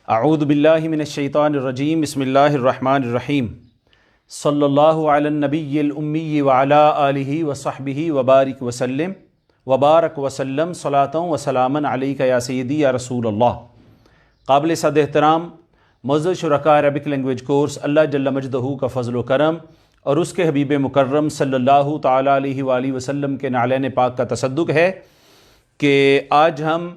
اعوذ باللہ من الشیطان الرجیم بسم اللہ الرحمن الرحیم صلی اللہ علی النبی الامی وعلی آلہ وصحبہ وبارک وسلم صلاۃ و سلاما علیک یا سیدی یا رسول اللہ۔ قابل صد احترام معزز شرکاء عربک لینگویج کورس، اللہ جل مجدہ کا فضل و کرم اور اس کے حبیب مکرم صلی اللہ تعالیٰ علیہ وآلہ وسلم کے نعلین پاک کا تصدق ہے کہ آج ہم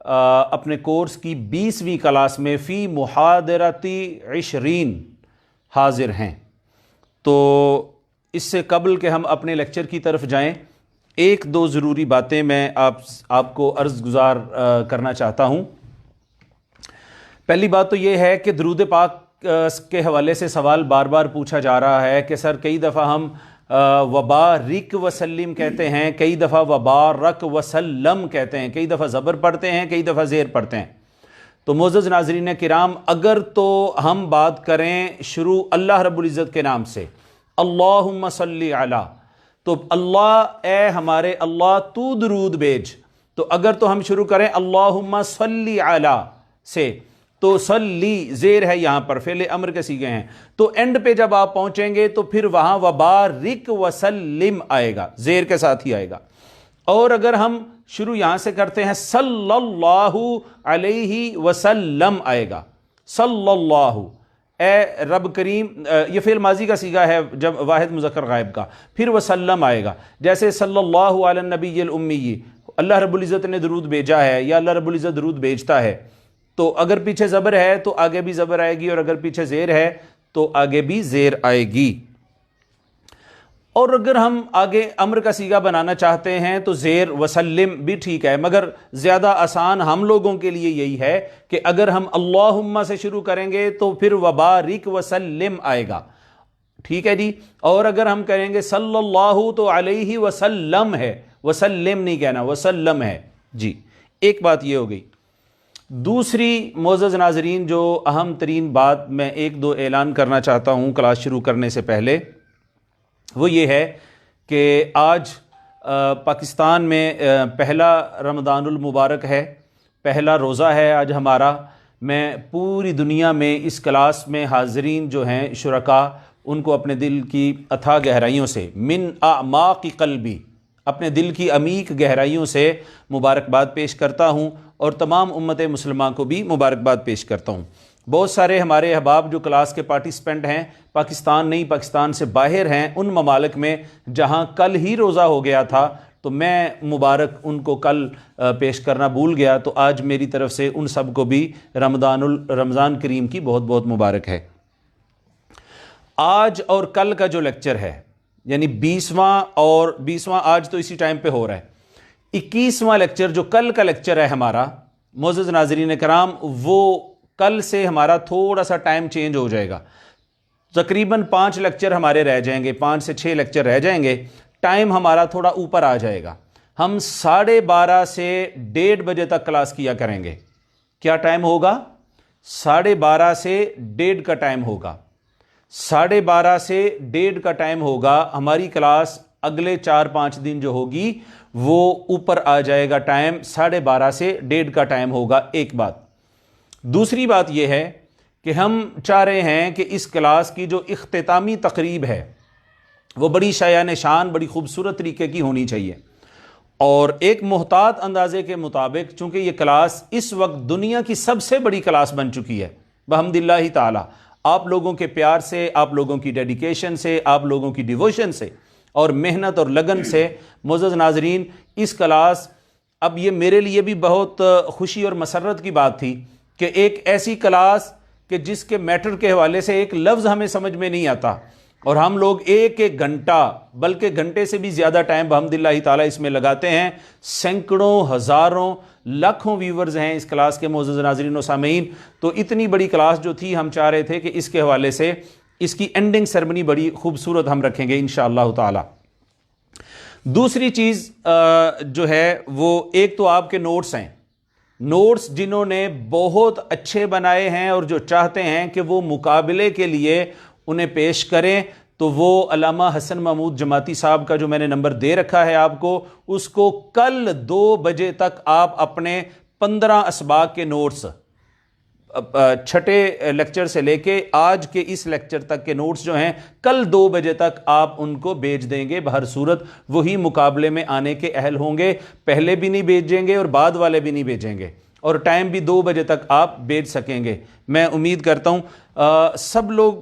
اپنے کورس کی 20ویں کلاس میں فی محاضرۃ 20 حاضر ہیں۔ تو اس سے قبل کہ ہم اپنے لیکچر کی طرف جائیں، ایک دو ضروری باتیں میں آپ کو عرض گزار کرنا چاہتا ہوں۔ پہلی بات تو یہ ہے کہ درود پاک کے حوالے سے سوال بار بار پوچھا جا رہا ہے کہ سر کئی دفعہ ہم وبارک وسلم کہتے ہیں، کئی دفعہ وبارک وسلم کہتے ہیں، کئی دفعہ زبر پڑھتے ہیں، کئی دفعہ زیر پڑھتے ہیں۔ تو معزز ناظرین کرام، اگر تو ہم بات کریں شروع اللہ رب العزت کے نام سے، اللہم صلی علی، تو اللہ اے ہمارے اللہ تو درود بھیج، تو اگر تو ہم شروع کریں اللہم صلی علی سے، تو صلی زیر ہے، یہاں پر فعل امر کے صیغے ہیں، تو اینڈ پہ جب آپ پہنچیں گے تو پھر وہاں وبارک وسلم آئے گا، زیر کے ساتھ ہی آئے گا۔ اور اگر ہم شروع یہاں سے کرتے ہیں صلی اللہ علیہ وسلم آئے گا، صلی اللہ اے رب کریم، یہ فعل ماضی کا صیغہ ہے جب واحد مذکر غائب کا، پھر وسلم آئے گا، جیسے صلی اللہ علی النبی الامی، اللہ رب العزت نے درود بھیجا ہے یا اللہ رب العزت درود بھیجتا ہے، تو اگر پیچھے زبر ہے تو آگے بھی زبر آئے گی، اور اگر پیچھے زیر ہے تو آگے بھی زیر آئے گی۔ اور اگر ہم آگے امر کا صیغہ بنانا چاہتے ہیں تو زیر وسلم بھی ٹھیک ہے، مگر زیادہ آسان ہم لوگوں کے لیے یہی ہے کہ اگر ہم اللہم سے شروع کریں گے تو پھر وبارک وسلم آئے گا، ٹھیک ہے جی۔ اور اگر ہم کریں گے صلی اللہ تو علیہ وسلم ہے، وسلم نہیں کہنا، وسلم ہے جی۔ ایک بات یہ ہو گئی۔ دوسری معزز ناظرین، جو اہم ترین بات میں ایک دو اعلان کرنا چاہتا ہوں کلاس شروع کرنے سے پہلے، وہ یہ ہے کہ آج پاکستان میں پہلا رمضان المبارک ہے، پہلا روزہ ہے آج ہمارا۔ میں پوری دنیا میں اس کلاس میں حاضرین جو ہیں شرکاء، ان کو اپنے دل کی اتھاہ گہرائیوں سے، من اعماق قلبی، اپنے دل کی عمیق گہرائیوں سے مبارکباد پیش کرتا ہوں، اور تمام امت مسلمہ کو بھی مبارکباد پیش کرتا ہوں۔ بہت سارے ہمارے احباب جو کلاس کے پارٹیسپینٹ ہیں، پاکستان نہیں پاکستان سے باہر ہیں، ان ممالک میں جہاں کل ہی روزہ ہو گیا تھا، تو میں مبارک ان کو کل پیش کرنا بھول گیا، تو آج میری طرف سے ان سب کو بھی رمضان کریم کی بہت بہت مبارک ہے۔ آج اور کل کا جو لیکچر ہے، یعنی 20واں آج تو اسی ٹائم پہ ہو رہا ہے، 21واں لیکچر جو کل کا لیکچر ہے ہمارا، معزز ناظرین کرام، وہ کل سے ہمارا تھوڑا سا ٹائم چینج ہو جائے گا، تقریباً 5 لیکچر ہمارے رہ جائیں گے، 5 سے 6 لیکچر رہ جائیں گے، ٹائم ہمارا تھوڑا اوپر آ جائے گا۔ ہم 12:30 سے 1:30 بجے تک کلاس کیا کریں گے۔ کیا ٹائم ہوگا؟ 12:30 سے 1:30 کا ٹائم ہوگا، 12:30 سے 1:30 کا ٹائم ہوگا۔ ہماری کلاس اگلے 4-5 دن جو ہوگی وہ اوپر آ جائے گا، ٹائم 12:30 سے 1:30 کا ٹائم ہوگا۔ ایک بات۔ دوسری بات یہ ہے کہ ہم چاہ رہے ہیں کہ اس کلاس کی جو اختتامی تقریب ہے وہ بڑی شایان شان، بڑی خوبصورت طریقے کی ہونی چاہیے، اور ایک محتاط اندازے کے مطابق، چونکہ یہ کلاس اس وقت دنیا کی سب سے بڑی کلاس بن چکی ہے بحمد اللہ تعالی، آپ لوگوں کے پیار سے، آپ لوگوں کی ڈیڈیکیشن سے، آپ لوگوں کی ڈیووشن سے اور محنت اور لگن سے۔ معزز ناظرین، اس کلاس، اب یہ میرے لیے بھی بہت خوشی اور مسرت کی بات تھی کہ ایک ایسی کلاس کہ جس کے میٹر کے حوالے سے ایک لفظ ہمیں سمجھ میں نہیں آتا، اور ہم لوگ ایک گھنٹہ بلکہ گھنٹے سے بھی زیادہ ٹائم بحمد اللہ تعالیٰ اس میں لگاتے ہیں۔ سینکڑوں، ہزاروں، لاکھوں ویورز ہیں اس کلاس کے معزز ناظرین و سامعین۔ تو اتنی بڑی کلاس جو تھی، ہم چاہ رہے تھے کہ اس کے حوالے سے اس کی اینڈنگ سیرمنی بڑی خوبصورت ہم رکھیں گے انشاءاللہ تعالی۔ دوسری چیز جو ہے وہ ایک تو آپ کے نوٹس ہیں، نوٹس جنہوں نے بہت اچھے بنائے ہیں اور جو چاہتے ہیں کہ وہ مقابلے کے لیے انہیں پیش کریں، تو وہ علامہ حسن محمود جماعتی صاحب کا جو میں نے نمبر دے رکھا ہے آپ کو، اس کو کل 2 بجے تک آپ اپنے 15 اسباق کے نوٹس چھٹے لیکچر سے لے کے آج کے اس لیکچر تک کے نوٹس جو ہیں کل 2 بجے تک آپ ان کو بھیج دیں گے. بہر صورت وہی مقابلے میں آنے کے اہل ہوں گے, پہلے بھی نہیں بھیجیں گے اور بعد والے بھی نہیں بھیجیں گے, اور ٹائم بھی 2 بجے تک آپ بھیج سکیں گے. میں امید کرتا ہوں سب لوگ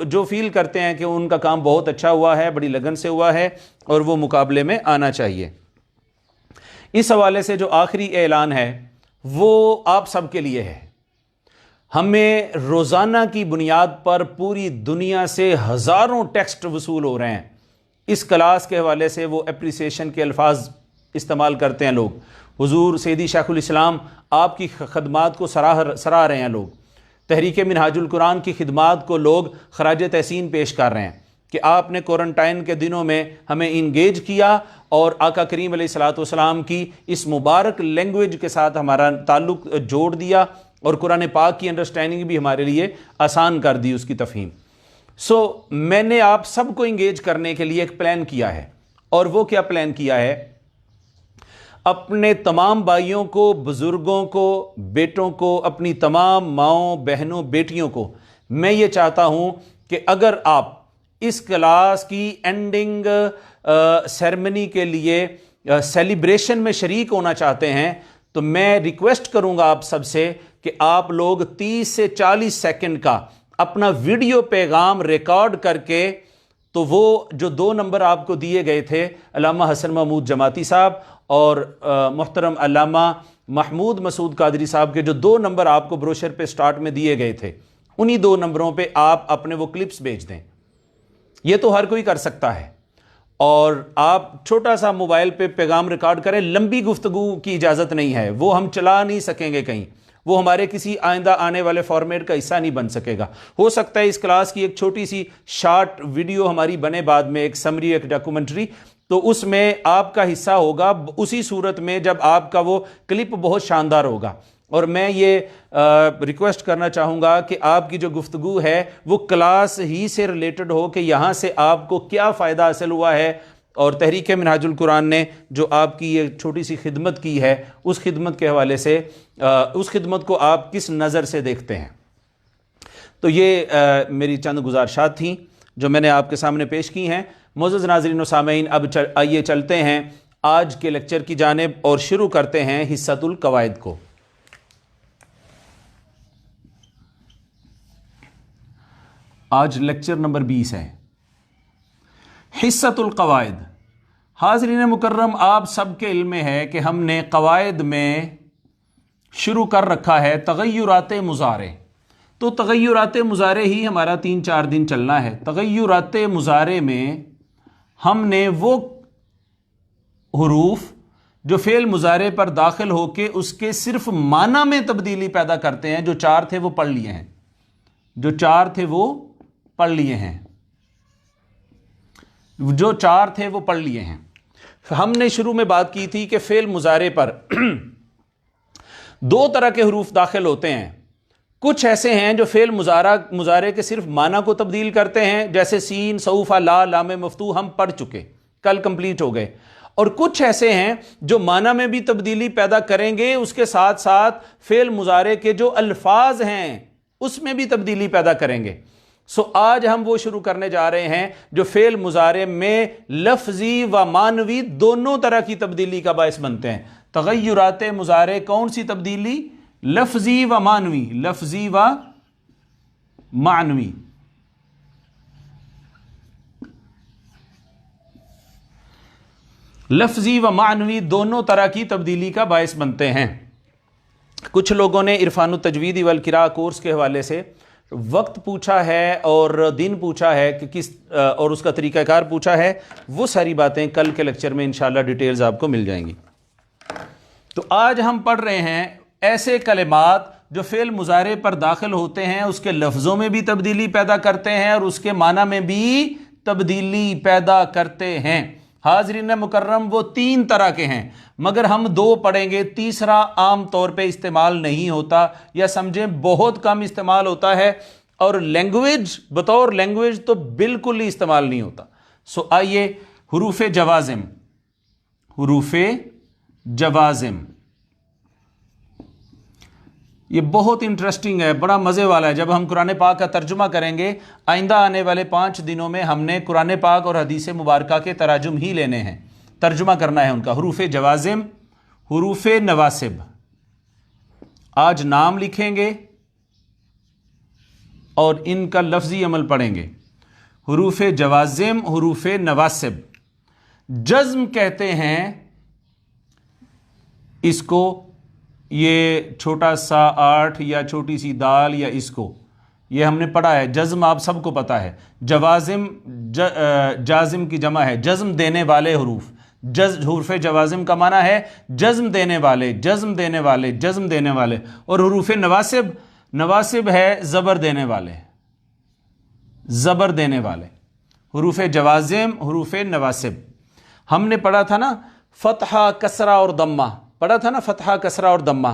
جو فیل کرتے ہیں کہ ان کا کام بہت اچھا ہوا ہے, بڑی لگن سے ہوا ہے اور وہ مقابلے میں آنا چاہیے. اس حوالے سے جو آخری اعلان ہے وہ آپ سب کے لیے ہے. ہمیں روزانہ کی بنیاد پر پوری دنیا سے ہزاروں ٹیکسٹ وصول ہو رہے ہیں. اس کلاس کے حوالے سے وہ اپریسیشن کے الفاظ استعمال کرتے ہیں لوگ. حضور سیدی شیخ الاسلام آپ کی خدمات کو سراہ رہے ہیں لوگ. تحریک منہاج القرآن کی خدمات کو لوگ خراج تحسین پیش کر رہے ہیں کہ آپ نے کوارنٹائن کے دنوں میں ہمیں انگیج کیا اور آقا کریم علیہ الصلوۃ والسلام کی اس مبارک لینگویج کے ساتھ ہمارا تعلق جوڑ دیا اور قرآن پاک کی انڈرسٹینڈنگ بھی ہمارے لیے آسان کر دی, اس کی تفہیم. میں نے آپ سب کو انگیج کرنے کے لیے ایک پلان کیا ہے, اور وہ کیا پلان کیا ہے؟ اپنے تمام بھائیوں کو, بزرگوں کو, بیٹوں کو, اپنی تمام ماؤں, بہنوں, بیٹیوں کو میں یہ چاہتا ہوں کہ اگر آپ اس کلاس کی اینڈنگ سیرمنی کے لیے سیلیبریشن میں شریک ہونا چاہتے ہیں تو میں ریکویسٹ کروں گا آپ سب سے کہ آپ لوگ 30 سے 40 سیکنڈ کا اپنا ویڈیو پیغام ریکارڈ کر کے, تو وہ جو 2 نمبر آپ کو دیے گئے تھے علامہ حسن محمود جماعتی صاحب اور محترم علامہ محمود مسعود قادری صاحب کے جو 2 نمبر آپ کو بروشر پہ سٹارٹ میں دیے گئے تھے, انہی 2 نمبروں پہ آپ اپنے وہ کلپس بھیج دیں. یہ تو ہر کوئی کر سکتا ہے, اور آپ چھوٹا سا موبائل پہ پیغام ریکارڈ کریں. لمبی گفتگو کی اجازت نہیں ہے, وہ ہم چلا نہیں سکیں گے کہیں, وہ ہمارے کسی آئندہ آنے والے فارمیٹ کا حصہ نہیں بن سکے گا. ہو سکتا ہے اس کلاس کی ایک چھوٹی سی شارٹ ویڈیو ہماری بنے بعد میں, ایک سمری, ایک ڈاکومنٹری, تو اس میں آپ کا حصہ ہوگا اسی صورت میں جب آپ کا وہ کلپ بہت شاندار ہوگا. اور میں یہ ریکویسٹ کرنا چاہوں گا کہ آپ کی جو گفتگو ہے وہ کلاس ہی سے ریلیٹڈ ہو, کہ یہاں سے آپ کو کیا فائدہ حاصل ہوا ہے, اور تحریک منہاج القرآن نے جو آپ کی یہ چھوٹی سی خدمت کی ہے اس خدمت کے حوالے سے اس خدمت کو آپ کس نظر سے دیکھتے ہیں. تو یہ میری چند گزارشات تھیں جو میں نے آپ کے سامنے پیش کی ہیں. معزز ناظرین و سامعین, اب آئیے چلتے ہیں آج کے لیکچر کی جانب اور شروع کرتے ہیں حصۃ القواعد کو. آج لیکچر نمبر 20 ہے, حصۃ القواعد. حاضرین مکرم, آپ سب کے علم میں ہے کہ ہم نے قواعد میں شروع کر رکھا ہے تغیرات مضارع. تو تغیرات مضارع ہی ہمارا 3-4 دن چلنا ہے. تغیرات مضارع میں ہم نے وہ حروف جو فعل مضارع پر داخل ہو کے اس کے صرف معنی میں تبدیلی پیدا کرتے ہیں, جو 4 تھے وہ پڑھ لیے ہیں, جو 4 تھے وہ پڑھ لیے ہیں, جو 4 تھے وہ پڑھ لیے ہیں. ہم نے شروع میں بات کی تھی کہ فعل مضارع پر 2 طرح کے حروف داخل ہوتے ہیں. کچھ ایسے ہیں جو فعل مضارع کے صرف معنی کو تبدیل کرتے ہیں, جیسے سین, سوف, لا, لام مفتوح ہم پڑھ چکے, کل کمپلیٹ ہو گئے. اور کچھ ایسے ہیں جو معنی میں بھی تبدیلی پیدا کریں گے, اس کے ساتھ ساتھ فعل مضارع کے جو الفاظ ہیں اس میں بھی تبدیلی پیدا کریں گے. آج ہم وہ شروع کرنے جا رہے ہیں جو فعل مضارع میں لفظی و معنوی دونوں طرح کی تبدیلی کا باعث بنتے ہیں. تغیرات مضارع کون سی تبدیلی؟ لفظی و معنوی, لفظی و معنوی. لفظی و معنوی دونوں طرح کی تبدیلی کا باعث بنتے ہیں. کچھ لوگوں نے عرفان التجوید والقراءہ کورس کے حوالے سے وقت پوچھا ہے اور دن پوچھا ہے کہ کس اور اس کا طریقہ کار پوچھا ہے. وہ ساری باتیں کل کے لیکچر میں انشاءاللہ ڈیٹیلز آپ کو مل جائیں گی. تو آج ہم پڑھ رہے ہیں ایسے کلمات جو فعل مضارع پر داخل ہوتے ہیں, اس کے لفظوں میں بھی تبدیلی پیدا کرتے ہیں اور اس کے معنی میں بھی تبدیلی پیدا کرتے ہیں. حاضرین مکرم, وہ 3 طرح کے ہیں, مگر ہم 2 پڑھیں گے, تیسرا عام طور پہ استعمال نہیں ہوتا, یا سمجھیں بہت کم استعمال ہوتا ہے, اور لینگویج بطور لینگویج تو بالکل ہی استعمال نہیں ہوتا. آئیے حروف جوازم. حروف جوازم یہ بہت انٹرسٹنگ ہے، بڑا مزے والا ہے. جب ہم قرآن پاک کا ترجمہ کریں گے آئندہ آنے والے 5 دنوں میں، ہم نے قرآن پاک اور حدیث مبارکہ کے تراجم ہی لینے ہیں، ترجمہ کرنا ہے ان کا. حروف جوازم، حروف نواسب. آج نام لکھیں گے اور ان کا لفظی عمل پڑھیں گے. حروف جوازم، حروف نواسب. جزم کہتے ہیں اس کو، یہ چھوٹا سا 8 یا چھوٹی سی دال یا اس کو، یہ ہم نے پڑھا ہے. جزم آپ سب کو پتا ہے. جوازم جازم کی جمع ہے، جزم دینے والے حروف. حروف جوازم کا معنی ہے جزم دینے والے، جزم دینے والے، جزم دینے والے. اور حروف نواسب، نواسب ہے زبر دینے والے، زبر دینے والے. حروف جوازم، حروف نواسب. ہم نے پڑھا تھا نا فتحہ، کسرہ اور ضمہ، پڑھا تھا نا فتحہ، کسرہ اور ضمہ.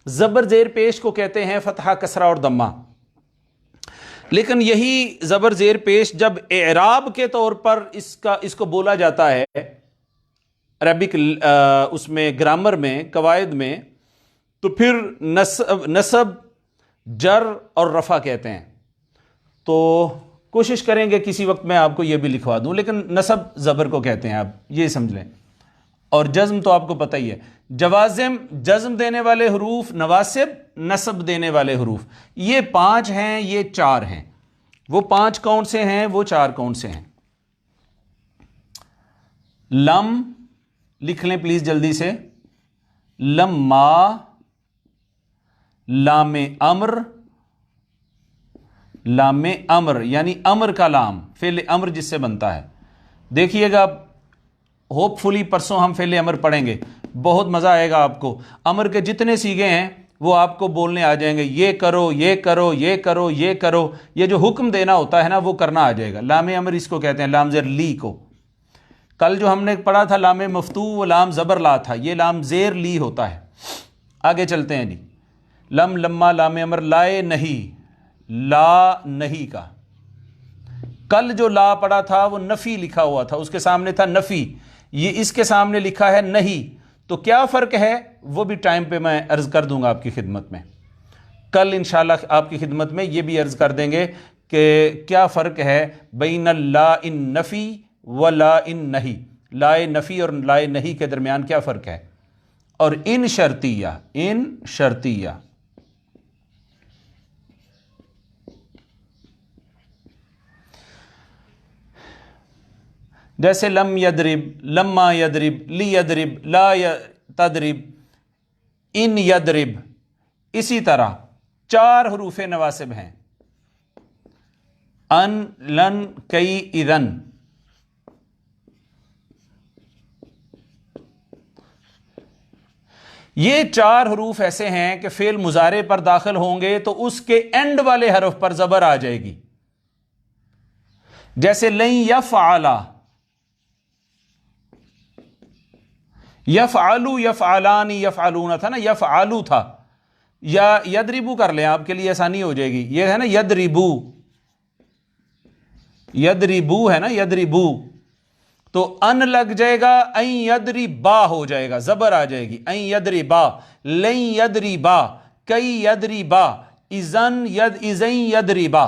زبر زیر پیش کو کہتے ہیں فتحہ، کسرہ اور ضمہ. لیکن یہی زبر زیر پیش جب اعراب کے طور پر اس کو بولا جاتا ہے عربک اس میں گرامر میں، قواعد میں، تو پھر نصب، جر اور رفع کہتے ہیں. تو کوشش کریں گے کسی وقت میں آپ کو یہ بھی لکھوا دوں، لیکن نصب زبر کو کہتے ہیں، آپ یہ سمجھ لیں. اور جزم تو آپ کو پتہ ہی ہے. جوازم جزم دینے والے حروف، نواسب نصب دینے والے حروف. یہ 5 ہیں، یہ 4 ہیں. وہ 5 کون سے ہیں، وہ 4 کون سے ہیں؟ لم لکھ لیں پلیز جلدی سے. لما، لام امر، لام امر یعنی امر کا لام، فعل امر جس سے بنتا ہے. دیکھیے گا ہوپ فلی پرسوں ہم فعل امر پڑھیں گے، بہت مزہ آئے گا آپ کو. امر کے جتنے سیغے ہیں وہ آپ کو بولنے آ جائیں گے. یہ کرو، یہ کرو، یہ کرو، یہ کرو. یہ جو حکم دینا ہوتا ہے نا وہ کرنا آ جائے گا. لام امر اس کو کہتے ہیں، لام زیر لی کو. کل جو ہم نے پڑھا تھا لام مفتو، وہ لام زبر لا تھا، یہ لام زیر لی ہوتا ہے. آگے چلتے ہیں جی. لم، لما، لام امر. لائے نہیں، لا نہیں کا. کل جو لا پڑھا تھا وہ نفی لکھا ہوا تھا، اس کے سامنے تھا نفی، یہ اس کے سامنے لکھا ہے نہیں. تو کیا فرق ہے وہ بھی ٹائم پہ میں عرض کر دوں گا آپ کی خدمت میں. کل انشاءاللہ آپ کی خدمت میں یہ بھی عرض کر دیں گے کہ کیا فرق ہے بین لا ان نفی و لا ان نہیں. لائے نفی اور لائے نہیں کے درمیان کیا فرق ہے. اور ان شرطیہ، ان شرطیہ. جیسے لم یدرب، لما یدرب، لی یدرب، لا تدرب، ان یدرب. اسی طرح 4 حروف نواسب ہیں. ان، لن، کئی، اذن. یہ 4 حروف ایسے ہیں کہ فعل مضارع پر داخل ہوں گے تو اس کے اینڈ والے حرف پر زبر آ جائے گی. جیسے لن یفعلا، یفعلو، یفعلانی، یفعلون تھا نا، یفعلو تھا. یا یدربو کر لیں، آپ کے لیے آسانی ہو جائے گی. یہ ہے نا یدربو، یدربو ہے نا، یدربو. تو ان لگ جائے گا، این یدربا ہو جائے گا، زبر آ جائے گی. این یدربا، لن یدربا، کئی یدربا، اذن اذن یدربا.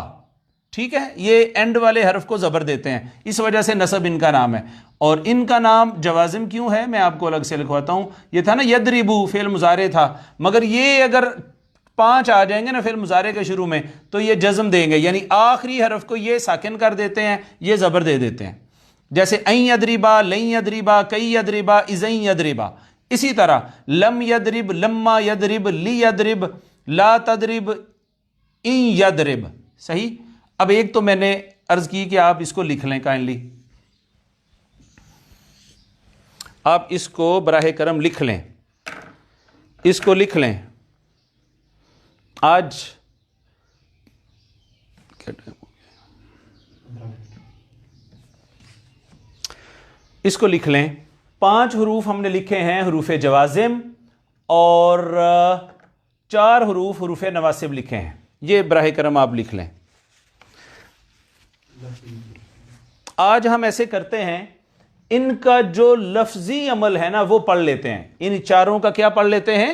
ٹھیک ہے، یہ اینڈ والے حرف کو زبر دیتے ہیں، اس وجہ سے نصب ان کا نام ہے. اور ان کا نام جوازم کیوں ہے میں آپ کو الگ سے لکھواتا ہوں. یہ تھا نا یدربو، فعل مضارع تھا، مگر یہ اگر 5 آ جائیں گے نا فعل مضارع کے شروع میں تو یہ جزم دیں گے، یعنی آخری حرف کو یہ ساکن کر دیتے ہیں، یہ زبر دے دیتے ہیں. جیسے این یدربا، لن یدربا، کئی یدربا، اذن یدربا. اسی طرح لم یدرب، لما یدرب، لی یدرب، لا تدرب، ان یدرب. صحیح. اب ایک تو میں نے عرض کی کہ آپ اس کو لکھ لیں کائنڈلی، آپ اس کو براہ کرم لکھ لیں، اس کو لکھ لیں. آج کیا ٹائم ہو گیا، اس کو لکھ لیں. 5 حروف ہم نے لکھے ہیں حروف جوازم، اور 4 حروف حروف نواسب لکھے ہیں. یہ براہ کرم آپ لکھ لیں. آج ہم ایسے کرتے ہیں، ان کا جو لفظی عمل ہے نا وہ پڑھ لیتے ہیں. ان 4 کا کیا پڑھ لیتے ہیں؟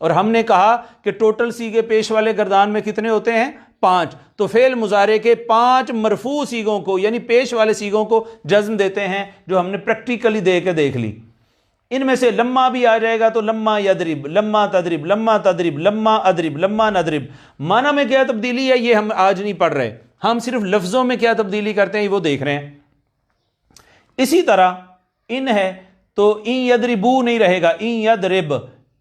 اور ہم نے کہا کہ ٹوٹل سیغے پیش والے گردان میں کتنے ہوتے ہیں؟ 5. تو فعل مضارع کے 5 مرفوع سیغوں کو یعنی پیش والے سیغوں کو جزم دیتے ہیں، جو ہم نے پریکٹیکلی دیکھ لی. ان میں سے لما بھی آ جائے گا تو لما یضرب، لما تضرب، لما تضرب، لما اضرب، لما نضرب. معنی میں کیا تبدیلی ہے یہ ہم آج نہیں پڑھ رہے، ہم صرف لفظوں میں کیا تبدیلی کرتے ہیں وہ دیکھ رہے ہیں. اسی طرح ان ہے تو ان یضربو نہیں رہے گا، ان یضرب،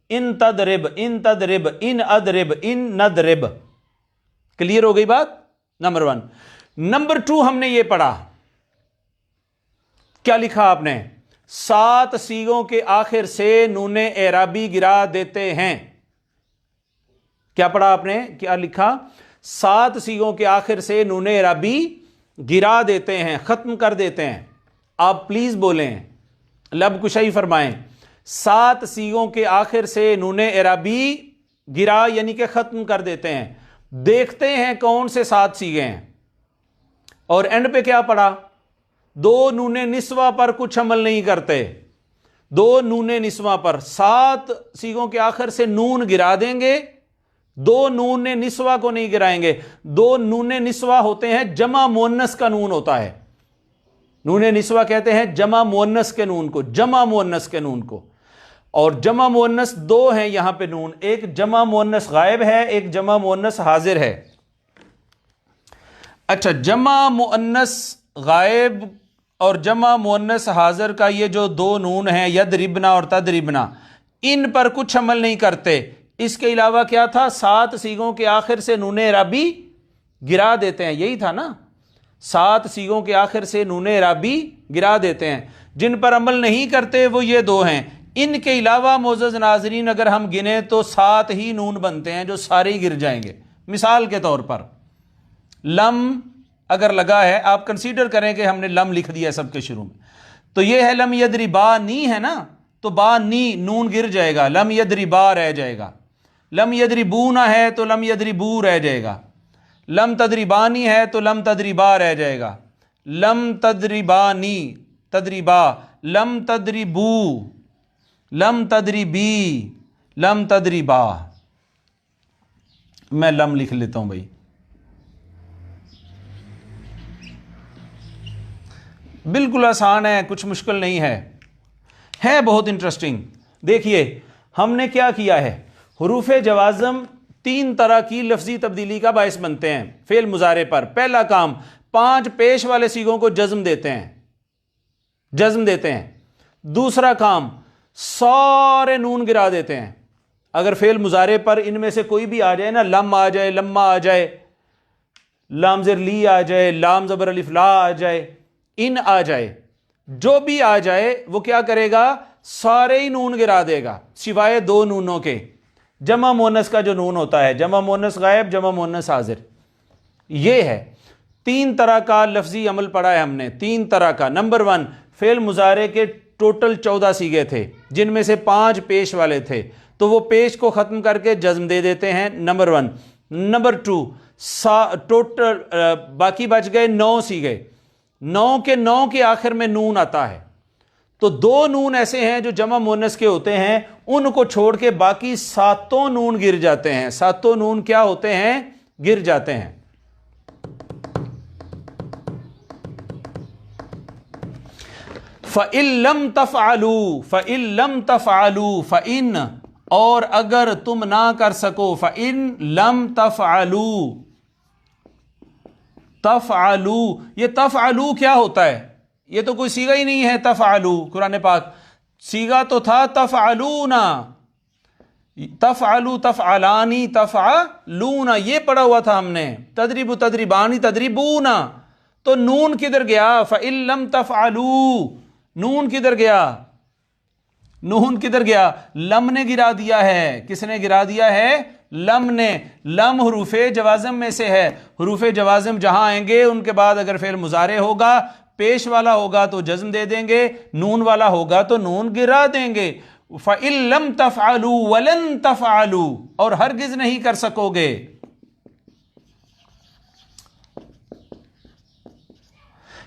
ان تضرب، ان تضرب، ان اضرب، ان نضرب. کلیئر ہو گئی بات؟ نمبر 1. نمبر 2 ہم نے یہ پڑھا، کیا لکھا آپ نے؟ 7 سیغوں کے آخر سے نون اعرابی گرا دیتے ہیں. کیا پڑھا آپ نے؟ کیا لکھا؟ 7 سیغوں کے آخر سے نون اعرابی گرا دیتے ہیں، ختم کر دیتے ہیں. آپ پلیز بولیں، لب کشائی فرمائیں. 7 سیغوں کے آخر سے نون اعرابی گرا یعنی کہ ختم کر دیتے ہیں. دیکھتے ہیں کون سے 7 سیغے ہیں. اور اینڈ پہ کیا پڑھا؟ 2 نون نسوہ پر کچھ عمل نہیں کرتے. 2 نون نسوہ پر 7 سیغوں کے آخر سے نون گرا دیں گے، 2 نون نسوہ کو نہیں گرائیں گے. 2 نون نسوہ ہوتے ہیں جمع مؤنث کا نون ہوتا ہے. نون نسوہ کہتے ہیں جمع مؤنث کے نون کو، جمع مؤنث کے نون کو. اور جمع مؤنث 2 ہیں یہاں پہ نون، ایک جمع مؤنث غائب ہے، ایک جمع مؤنث حاضر ہے. اچھا، جمع مؤنث غائب اور جمع مؤنث حاضر کا یہ جو 2 نون ہیں یضربنا اور تضربنا، ان پر کچھ عمل نہیں کرتے. اس کے علاوہ کیا تھا؟ 7 سیغوں کے آخر سے نون اعرابی گرا دیتے ہیں، یہی تھا نا؟ 7 سیغوں کے آخر سے نون اعرابی گرا دیتے ہیں. جن پر عمل نہیں کرتے وہ یہ 2 ہیں. ان کے علاوہ معزز ناظرین اگر ہم گنیں تو 7 ہی نون بنتے ہیں جو سارے ہی گر جائیں گے. مثال کے طور پر لم اگر لگا ہے، آپ کنسیڈر کریں کہ ہم نے لم لکھ دیا سب کے شروع میں، تو یہ ہے لم یضربانی ہے نا، تو با نی نون گر جائے گا، لم یضربا رہ جائے گا. لم یضربونا ہے تو لم یضربو رہ جائے گا. لم تضربانی ہے تو لم تضربا رہ جائے گا. لم تضربانی تضربا، لم تضربو، لم تضربی، لم تضربا. میں لم لکھ لیتا ہوں بھائی، بالکل آسان ہے، کچھ مشکل نہیں ہے بہت انٹرسٹنگ. دیکھیے ہم نے کیا کیا ہے، حروف جوازم 3 طرح کی لفظی تبدیلی کا باعث بنتے ہیں فعل مضارع پر. پہلا کام 5 پیش والے سیغوں کو جزم دیتے ہیں. دوسرا کام سارے نون گرا دیتے ہیں. اگر فعل مضارع پر ان میں سے کوئی بھی آ جائے نا، لم آ جائے، لما آ جائے، لام زر لی آ جائے، لام زبر الف لا آ جائے، ان آ جائے، جو بھی آ جائے وہ کیا کرے گا؟ سارے ہی نون گرا دے گا سوائے 2 نونوں کے. جمع مؤنث کا جو نون ہوتا ہے، جمع مؤنث غائب، جمع مؤنث حاضر. یہ ہے 3 طرح کا لفظی عمل پڑھا ہے ہم نے، 3 طرح کا. نمبر 1، فعل مضارع کے ٹوٹل 14 سیغے تھے جن میں سے 5 پیش والے تھے، تو وہ پیش کو ختم کر کے جزم دے دیتے ہیں. نمبر 1. نمبر 2، ٹوٹل باقی بچ گئے 9 سیغے، 9 کے آخر میں نون آتا ہے، تو 2 نون ایسے ہیں جو جمع مؤنث کے ہوتے ہیں، ان کو چھوڑ کے باقی 7 نون گر جاتے ہیں. 7 نون کیا ہوتے ہیں؟ گر جاتے ہیں. فَإِن لَمْ تَفْعَلُوا، فَإِن لَمْ تَفْعَلُوا، فَإِن اور اگر تم نہ کر سکو، فَإِن لَمْ تَفْعَلُوا. تفعلوا، یہ تفعلوا کیا ہوتا ہے؟ یہ تو کوئی صیغہ ہی نہیں ہے. تفعلوا قرآن پاک صیغہ تو تھا تفعلونا، تفعلوا، تفعلانی، تفعلونا، یہ پڑھا ہوا تھا ہم نے. تدریب، تدریبانی، تدریبونا، تو نون کدھر گیا؟ فَإِن لَمْ تَفْعَلُوا، نون کدھر گیا؟ نون کدھر گیا؟ لم نے گرا دیا ہے. کس نے گرا دیا ہے؟ لم نے. لم حروف جوازم میں سے ہے. حروف جوازم جہاں آئیں گے ان کے بعد اگر فعل مضارع ہوگا، پیش والا ہوگا تو جزم دے دیں گے، نون والا ہوگا تو نون گرا دیں گے. فَإِن لَمْ تَفْعَلُوا وَلَن تَفْعَلُوا، اور ہرگز نہیں کر سکو گے.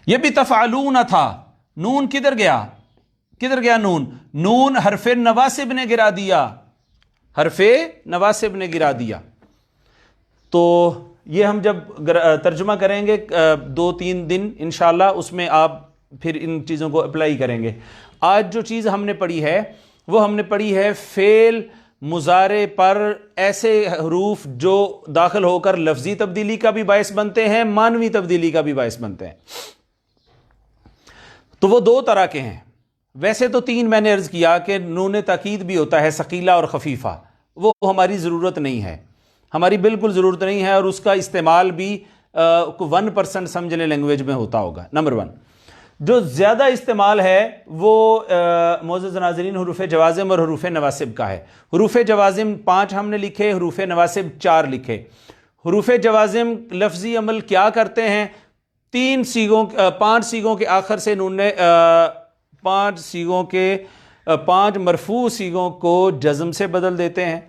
یہ بھی تفعلون تھا. نون کدھر گیا؟ کدھر گیا نون؟ نون حرف نواسب نے گرا دیا. حرف نواسب نے گرا دیا. تو یہ ہم جب ترجمہ کریں گے 2-3 دن انشاءاللہ، اس میں آپ پھر ان چیزوں کو اپلائی کریں گے. آج جو چیز ہم نے پڑھی ہے وہ ہم نے پڑھی ہے فعل مضارع پر ایسے حروف جو داخل ہو کر لفظی تبدیلی کا بھی باعث بنتے ہیں، معنوی تبدیلی کا بھی باعث بنتے ہیں. تو وہ 2 طرح کے ہیں. ویسے تو 3 میں نے عرض کیا کہ نون تاکید بھی ہوتا ہے ثقیلہ اور خفیفہ، وہ ہماری ضرورت نہیں ہے، ہماری بالکل ضرورت نہیں ہے، اور اس کا استعمال بھی 1% سمجھنے لینگویج میں ہوتا ہوگا. نمبر 1 جو زیادہ استعمال ہے وہ معزز ناظرین حروف جوازم اور حروف نواسب کا ہے. حروف جوازم 5 ہم نے لکھے، حروف نواسب 4 لکھے. حروف جوازم لفظی عمل کیا کرتے ہیں؟ 5 سیغوں کے آخر سے نون نے 5 مرفوع سیغوں کو جزم سے بدل دیتے ہیں.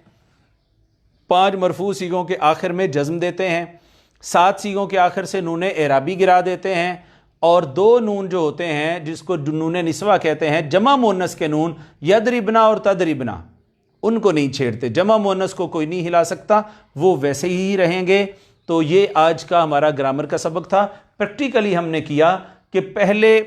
5 مرفوع سیغوں کے آخر میں جزم دیتے ہیں. 7 سیغوں کے آخر سے نون اعرابی گرا دیتے ہیں. اور 2 نون جو ہوتے ہیں جس کو نون نسوہ کہتے ہیں، جمع مؤنث کے نون یدربنا اور تدربنا، ان کو نہیں چھیڑتے. جمع مؤنث کو کوئی نہیں ہلا سکتا، وہ ویسے ہی رہیں گے. تو یہ آج کا ہمارا گرامر کا سبق تھا. پریکٹیکلی ہم نے کیا کہ پہلے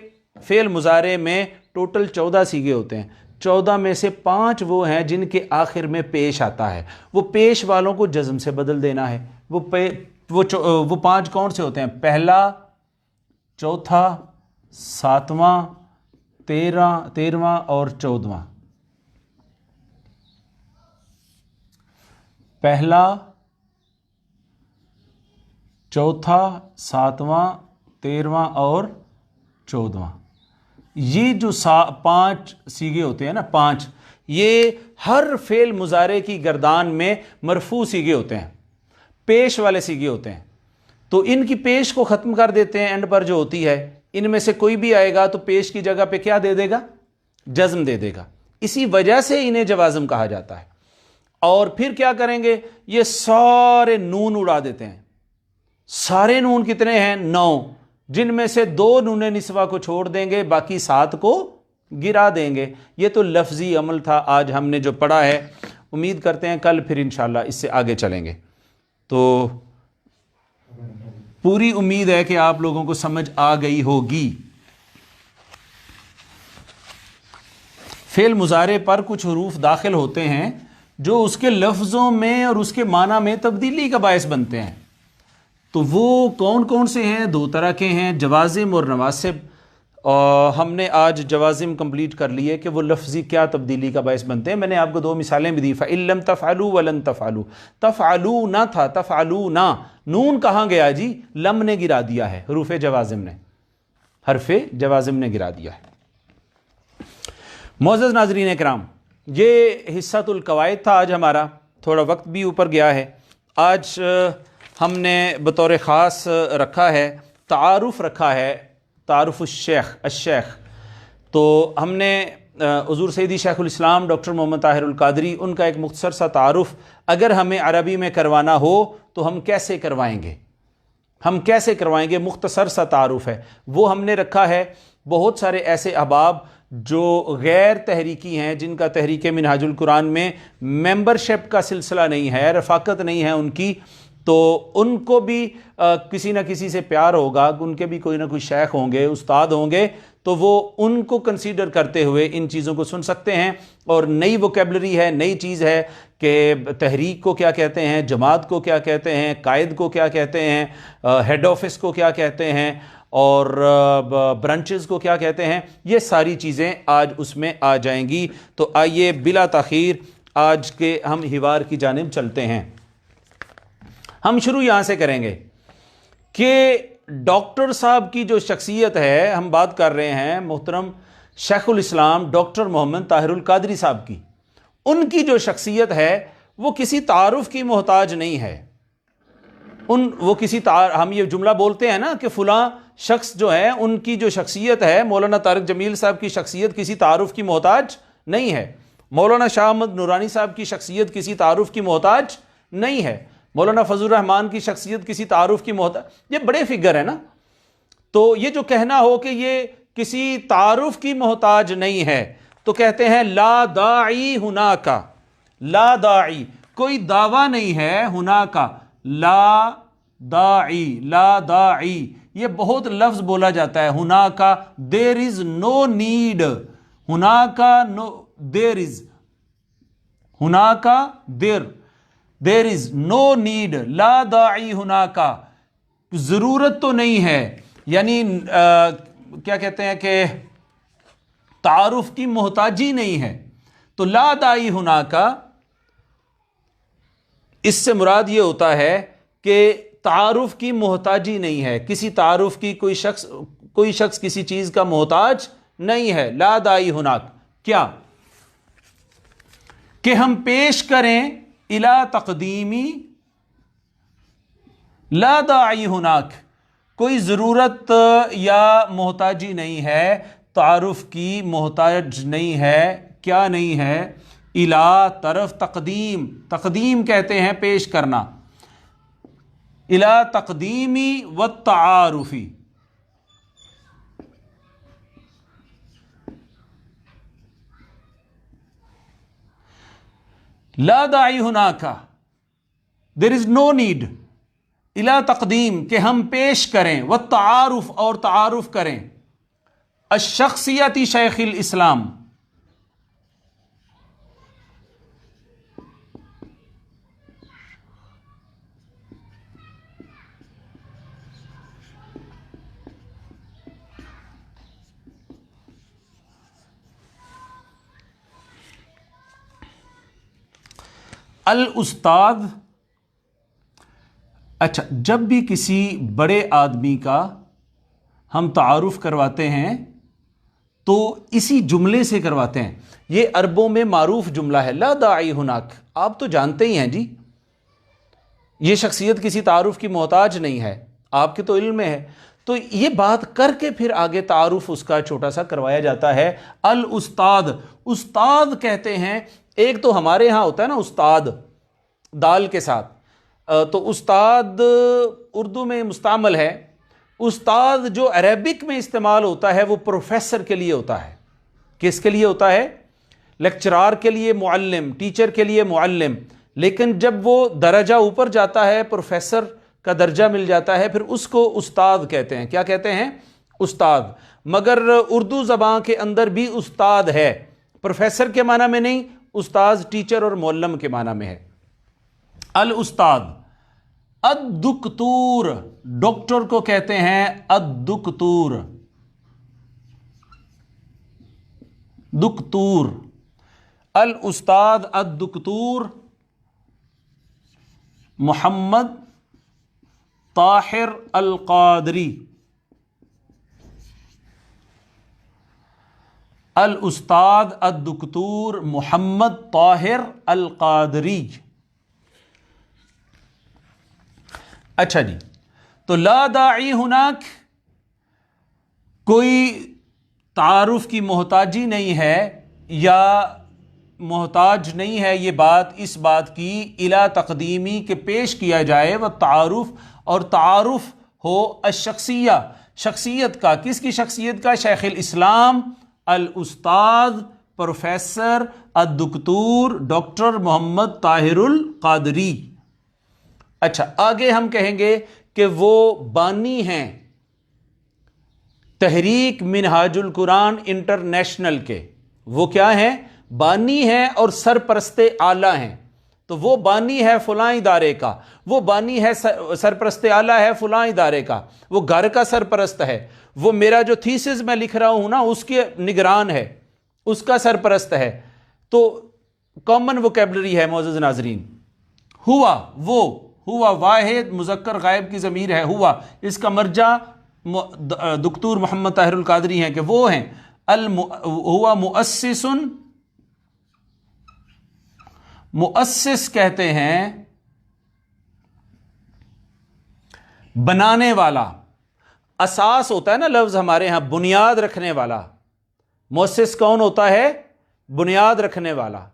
فعل مضارع میں ٹوٹل 14 سیغے ہوتے ہیں. 14 میں سے 5 وہ ہیں جن کے آخر میں پیش آتا ہے، وہ پیش والوں کو جزم سے بدل دینا ہے. وہ 5 کون سے ہوتے ہیں؟ پہلا، چوتھا، 7واں، 13واں اور 14واں. پہلا، چوتھا، 7واں، 13واں اور 14واں. یہ جو 5 سیغے ہوتے ہیں نا، 5، یہ ہر فعل مضارع کی گردان میں مرفوع سیغے ہوتے ہیں، پیش والے سیغے ہوتے ہیں. تو ان کی پیش کو ختم کر دیتے ہیں اینڈ پر جو ہوتی ہے. ان میں سے کوئی بھی آئے گا تو پیش کی جگہ پہ کیا دے دے گا؟ جزم دے دے گا. اسی وجہ سے انہیں جوازم کہا جاتا ہے. اور پھر کیا کریں گے؟ یہ سارے نون اڑا دیتے ہیں. سارے نون کتنے ہیں؟ 9، جن میں سے 2 نون نسوہ کو چھوڑ دیں گے، باقی 7 کو گرا دیں گے. یہ تو لفظی عمل تھا آج ہم نے جو پڑھا ہے. امید کرتے ہیں کل پھر انشاءاللہ اس سے آگے چلیں گے. تو پوری امید ہے کہ آپ لوگوں کو سمجھ آ گئی ہوگی. فعل مضارع پر کچھ حروف داخل ہوتے ہیں جو اس کے لفظوں میں اور اس کے معنی میں تبدیلی کا باعث بنتے ہیں. تو وہ کون کون سے ہیں؟ 2 طرح کے ہیں، جوازم اور نواسب. ہم نے آج جوازم کمپلیٹ کر لیے کہ وہ لفظی کیا تبدیلی کا باعث بنتے ہیں. میں نے آپ کو 2 مثالیں بھی دی. فَإِن لَمْ تَفْعَلُوا وَلَن تَفْعَلُوا، تفعلوا نہ تھا، تفعلونا. نون کہاں گیا جی؟ لم نے گرا دیا ہے، حروف جوازم نے، حرف جوازم نے گرا دیا ہے. معزز ناظرین اکرام، یہ حصۃ القواعد تھا آج ہمارا. تھوڑا وقت بھی اوپر گیا ہے. آج ہم نے بطور خاص رکھا ہے تعارف، رکھا ہے تعارف الشیخ. تو ہم نے حضور سیدی شیخ الاسلام ڈاکٹر محمد طاہر القادری، ان کا ایک مختصر سا تعارف اگر ہمیں عربی میں کروانا ہو تو ہم کیسے کروائیں گے؟ مختصر سا تعارف ہے وہ ہم نے رکھا ہے. بہت سارے ایسے احباب جو غیر تحریکی ہیں، جن کا تحریک منہاج القرآن میں ممبرشپ کا سلسلہ نہیں ہے، رفاقت نہیں ہے ان کی، تو ان کو بھی کسی نہ کسی سے پیار ہوگا، ان کے بھی کوئی نہ کوئی شیخ ہوں گے، استاد ہوں گے، تو وہ ان کو کنسیڈر کرتے ہوئے ان چیزوں کو سن سکتے ہیں. اور نئی ووکیبلری ہے، نئی چیز ہے کہ تحریک کو کیا کہتے ہیں، جماعت کو کیا کہتے ہیں، قائد کو کیا کہتے ہیں، ہیڈ آفس کو کیا کہتے ہیں، اور برانچز کو کیا کہتے ہیں. یہ ساری چیزیں آج اس میں آ جائیں گی. تو آئیے بلا تاخیر آج کے ہم حوار کی جانب چلتے ہیں. ہم شروع یہاں سے کریں گے کہ ڈاکٹر صاحب کی جو شخصیت ہے، ہم بات کر رہے ہیں محترم شیخ الاسلام ڈاکٹر محمد طاہر القادری صاحب کی. ان کی جو شخصیت ہے وہ کسی تعارف کی محتاج نہیں ہے. ہم یہ جملہ بولتے ہیں نا کہ فلاں شخص جو ہے، ان کی جو شخصیت ہے، مولانا طارق جمیل صاحب کی شخصیت کسی تعارف کی محتاج نہیں ہے. مولانا شاہ احمد نورانی صاحب کی شخصیت کسی تعارف کی محتاج نہیں ہے. مولانا فضل الرحمان کی شخصیت کسی تعارف کی محتاج، یہ بڑے فگر ہیں نا. تو یہ جو کہنا ہو کہ یہ کسی تعارف کی محتاج نہیں ہے، تو کہتے ہیں لا داعی ہناکا، لا داعی، کوئی دعویٰ نہیں ہے ہونا کا، لا داعی، لا داعی، یہ بہت لفظ بولا جاتا ہے ہونا کا، دیر از نو نیڈ، ہونا کا نو، دیر از، ہونا کا دیر از نو نیڈ، لا داعی ہونا کا، ضرورت تو نہیں ہے، یعنی کیا کہتے ہیں کہ تعارف کی محتاجی نہیں ہے. تو لا داعی ہونا کا اس سے مراد یہ ہوتا ہے کہ تعارف کی محتاجی نہیں ہے، کسی تعارف کی کوئی شخص کسی چیز کا محتاج نہیں ہے. لا داعی ہناک کیا کہ ہم پیش کریں الی تقدیمی، لا داعی ہناک، کوئی ضرورت یا محتاجی نہیں ہے، تعارف کی محتاج نہیں ہے، کیا نہیں ہے، الی طرف تقدیم، تقدیم کہتے ہیں پیش کرنا، الی تقدیمی والتعارفی. لا داعی ہناکا، دیر از نو نیڈ، الی تقدیم کہ ہم پیش کریں، والتعارف اور تعارف کریں، الشخصیت شیخ الاسلام، الاستاذ. اچھا، جب بھی کسی بڑے آدمی کا ہم تعارف کرواتے ہیں تو اسی جملے سے کرواتے ہیں. یہ عربوں میں معروف جملہ ہے، لا داعی ہناک، آپ تو جانتے ہی ہیں جی، یہ شخصیت کسی تعارف کی محتاج نہیں ہے، آپ کے تو علم میں ہے. تو یہ بات کر کے پھر آگے تعارف اس کا چھوٹا سا کروایا جاتا ہے. الاستاذ، استاد کہتے ہیں، ایک تو ہمارے ہاں ہوتا ہے نا استاد دال کے ساتھ، تو استاد اردو میں مستعمل ہے. استاد جو عربک میں استعمال ہوتا ہے وہ پروفیسر کے لیے ہوتا ہے. کس کے لیے ہوتا ہے؟ لیکچرار کے لیے معلم، ٹیچر کے لیے معلم. لیکن جب وہ درجہ اوپر جاتا ہے، پروفیسر کا درجہ مل جاتا ہے، پھر اس کو استاد کہتے ہیں. کیا کہتے ہیں؟ استاد. مگر اردو زبان کے اندر بھی استاد ہے، پروفیسر کے معنی میں نہیں، استاذ ٹیچر اور معلم کے معنی میں ہے. الاستاذ. الدکتور، ڈاکٹر کو کہتے ہیں الدکتور، دکتور. الاستاذ الدکتور محمد طاہر القادری. الاستاذ الدکتور محمد طاہر القادری. اچھا جی، تو لا داعی ہناک، کوئی تعارف کی محتاجی نہیں ہے یا محتاج نہیں ہے یہ بات اس بات کی، الی تقدیمی کہ پیش کیا جائے، وہ تعارف، اور تعارف ہو الشخصیہ، شخصیت کا. کس کی شخصیت کا؟ شیخ الاسلام الاستاذ پروفیسر الدکتور ڈاکٹر محمد طاہر القادری. اچھا، آگے ہم کہیں گے کہ وہ بانی ہیں تحریک منہاج القرآن انٹرنیشنل کے. وہ کیا ہیں؟ بانی ہیں اور سرپرست اعلیٰ ہیں. تو وہ بانی ہے فلاں ادارے کا، وہ بانی ہے سرپرست اعلیٰ ہے فلاں ادارے کا، وہ گھر کا سرپرست ہے، وہ میرا جو تھیسس میں لکھ رہا ہوں نا اس کے نگران ہے، اس کا سرپرست ہے. تو کامن ووکیبلری ہے معزز ناظرین. ہوا، وہ، ہوا واحد مذکر غائب کی ضمیر ہے، ہوا، اس کا مرجع دکتور محمد طاہر القادری ہیں کہ وہ ہیں. ہوا مؤسس، مؤسس کہتے ہیں بنانے والا. اساس ہوتا ہے نا لفظ ہمارے ہاں، بنیاد رکھنے والا. مؤسس کون ہوتا ہے؟ بنیاد رکھنے والا،